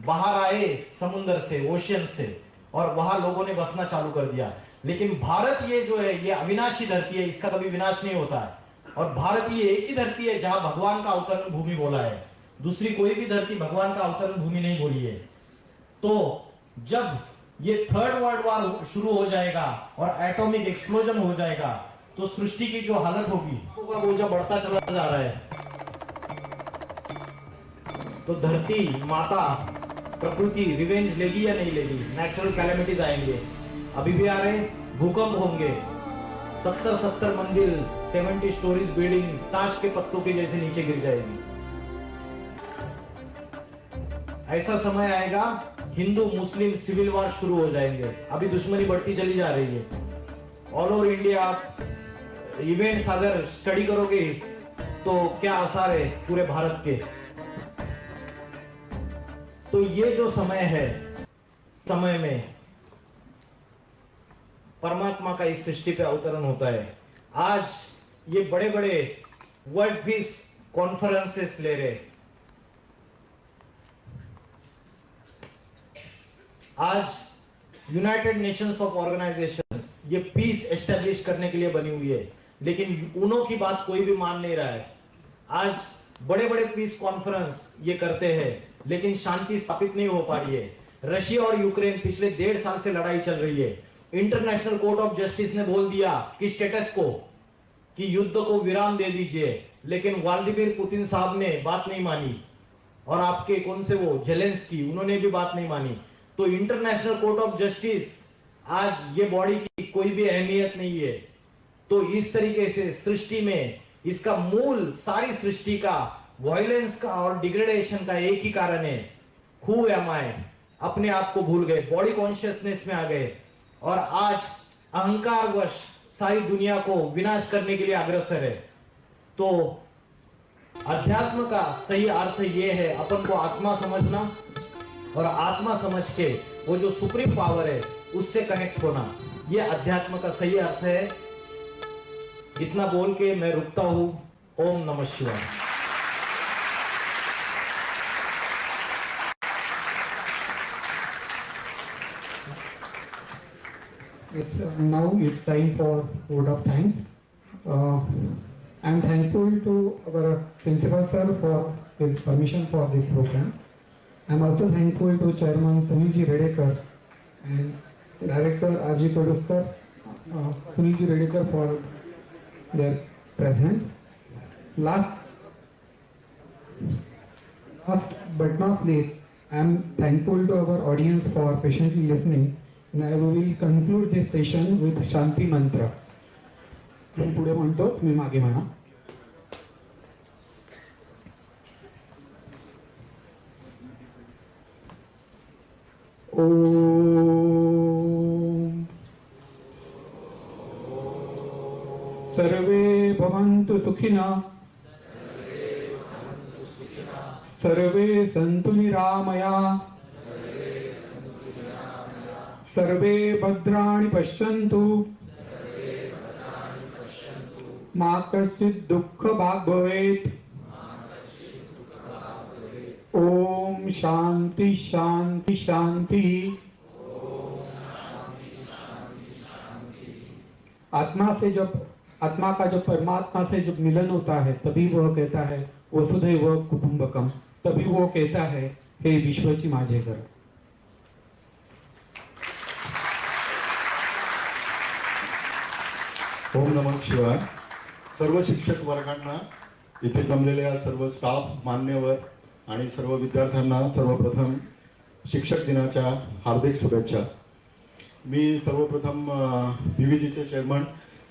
बाहर आए समुद्र से, ओशियन से, और वहां लोगों ने बसना चालू कर दिया। लेकिन भारत ये जो है ये अविनाशी धरती है, इसका कभी विनाश नहीं होता है। और भारत ये एक ही धरती है जहां भगवान का अवतरण भूमि बोला है, दूसरी कोई भी धरती भगवान का अवतरण भूमि नहीं बोली है। तो जब ये थर्ड वर्ल्ड वॉर शुरू हो जाएगा और एटॉमिक एक्सप्लोजन हो जाएगा तो सृष्टि की जो हालत होगी वो बोझा बढ़ता चला जा रहा है। तो धरती माता प्रकृति रिवेंज लेगी या नहीं लेगी? नेचुरल कैलेमिटीज आएंगे, अभी भी आ रहे, भूकंप होंगे, 70 मंजिल 70 स्टोरीज बिल्डिंग ताश के पत्तों के जैसे नीचे गिर जाएगी। ऐसा समय आएगा हिंदू मुस्लिम सिविल वॉर शुरू हो जाएंगे। अभी दुश्मनी बढ़ती चली जा रही है ऑल ओवर इंडिया। आप इवेंट्स अगर स्टडी करोगे तो क्या आसार है पूरे भारत के। तो ये जो समय है, समय में परमात्मा का इस सृष्टि पे अवतरण होता है। आज ये बड़े बड़े वर्ल्ड पीस कॉन्फ्रेंसेस ले रहे, आज यूनाइटेड नेशंस ऑफ ऑर्गेनाइजेशंस ये पीस एस्टेब्लिश करने के लिए बनी हुई है, लेकिन उन्हों की बात कोई भी मान नहीं रहा है। आज बड़े बड़े पीस कॉन्फ्रेंस ये करते हैं लेकिन शांति स्थापित नहीं हो पा रही है। रशिया और यूक्रेन पिछले 1.5 साल से लड़ाई चल रही है। इंटरनेशनल कोर्ट ऑफ जस्टिस ने बोल दिया कि स्टेटस को, कि युद्ध को विराम दे दीजिए, लेकिन व्लादिमीर पुतिन साहब ने बात नहीं मानी और आपके कौन से वो जेलेंस्की, उन्होंने भी बात नहीं मानी। तो इंटरनेशनल कोर्ट ऑफ जस्टिस आज ये बॉडी की कोई भी अहमियत नहीं है। तो इस तरीके से सृष्टि में इसका मूल, सारी सृष्टि का वायलेंस का और डिग्रेडेशन का एक ही कारण है, हु एम आई, अपने आप को भूल गए, बॉडी कॉन्शियसनेस में आ गए और आज अहंकारवश सारी दुनिया को विनाश करने के लिए अग्रसर है। तो अध्यात्म का सही अर्थ ये है अपन को आत्मा समझना और आत्मा समझ के वो जो सुप्रीम पावर है उससे कनेक्ट होना, ये अध्यात्म का सही अर्थ है। इतना बोल के मैं रुकता हूं। ओम नमः शिवाय। Now it's time for vote of thanks. I'm thankful to our principal sir for his permission for this program. I'm also thankful to Chairman Sunilji Redekar and Director R.G. Kodukar, Sunilji Redekar for their presence. Last but not least, I'm thankful to our audience for patiently listening. And I will conclude this session with Shanti Mantra. मी पुढे म्हणतो, तुम्ही मागे म्हणा. ओम सर्वे भवन्तु सुखिनः, सर्वे सन्तु निरामयाः, सर्वे भद्राणि पश्यन्तु, मा कश्चित् दुःखभाग् भवेत्। ओम शांति शांति शांति। आत्मा से जब, आत्मा का जब परमात्मा से जब मिलन होता है तभी वह कहता है वसुधैव कुटुंबकम, तभी वो कहता है हे विश्वची माझे घर। ओम नमः शिवाय. सर्व शिक्षक वर्गांना, इथे जमलेल्या सर्व स्टाफ, मान्यवर आणि सर्व विद्यार्थ्यांना सर्वप्रथम शिक्षक दिनाच्या हार्दिक शुभेच्छा. मी सर्वप्रथम PVGचे chairman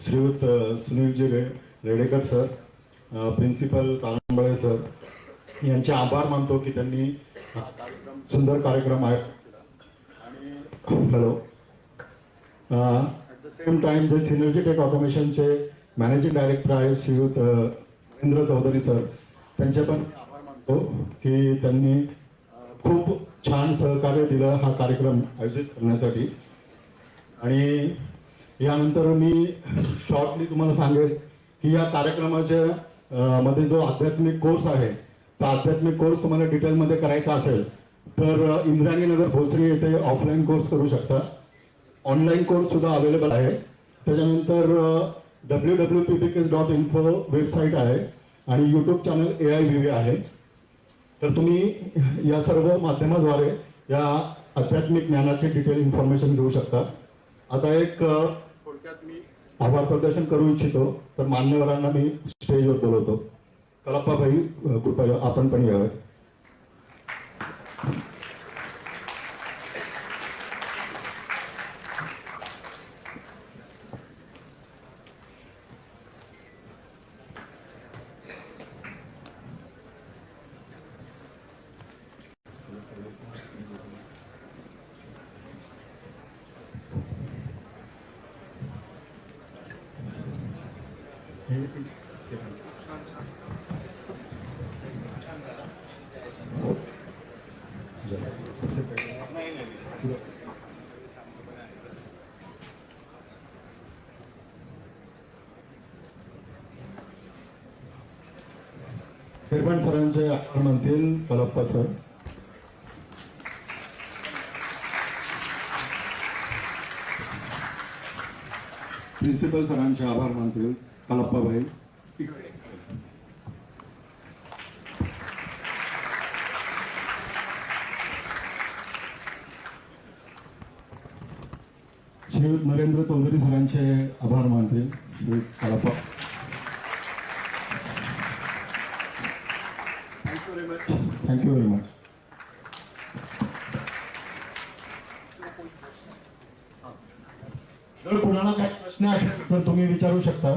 Shriyut Sunilji Redekar sir, principal Tambale sir यांचे आभार मानतो की त्यांनी हा सुंदर कार्यक्रम आहे. आणि hello, at the same time जे सिनर्जी टेक ऑटोमेशनचे मॅनेजिंग डायरेक्टर आहेत श्रीयुत नरेंद्र चौधरी सर, त्यांचे पण आभार मानतो की त्यांनी खूप छान सहकार्य दिलं हा कार्यक्रम आयोजित करण्यासाठी. आणि यानंतर मी शॉर्टली तुम्हाला सांगेल की या कार्यक्रमाच्या मध्ये जो आध्यात्मिक कोर्स आहे, तर आध्यात्मिक कोर्स तुम्हाला डिटेलमध्ये करायचा असेल तर इंद्रायणीनगर भोसरी येथे ऑफलाईन कोर्स करू शकता. ऑनलाईन कोर्स सुद्धा अवेलेबल आहे. त्याच्यानंतर www.ppks.info वेबसाईट आहे आणि यूट्यूब चॅनल AIVV आहे. तर तुम्ही या सर्व माध्यमाद्वारे या आध्यात्मिक ज्ञानाची डिटेल इन्फॉर्मेशन घेऊ शकता. आता एक थोडक्यात मी आभार प्रदर्शन करू इच्छितो, तर मान्यवरांना मी स्टेजवर बोलवतो. कलाप्पाभाई, कृपया आपण पण यावे. चेअरमन सरांचे आभार मानतील कलाप्पा सर. प्रिन्सिपल सरांचे आभार मानतील कलाप्पाभाई. श्रीयुत नरेंद्र चौधरी सरांचे आभार मानतील Shriyut Kalappa. Thank you very much. जर कुणाला काही प्रश्न असेल तर तुम्ही विचारू शकता.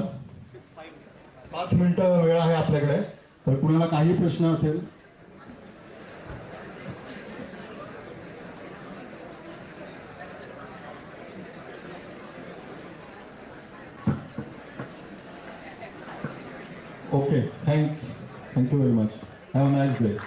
5 मिनिटं वेळ आहे आपल्याकडे, तर कुणाला काही प्रश्न असेल. Okay, thanks. Thank you very much. Have a nice day.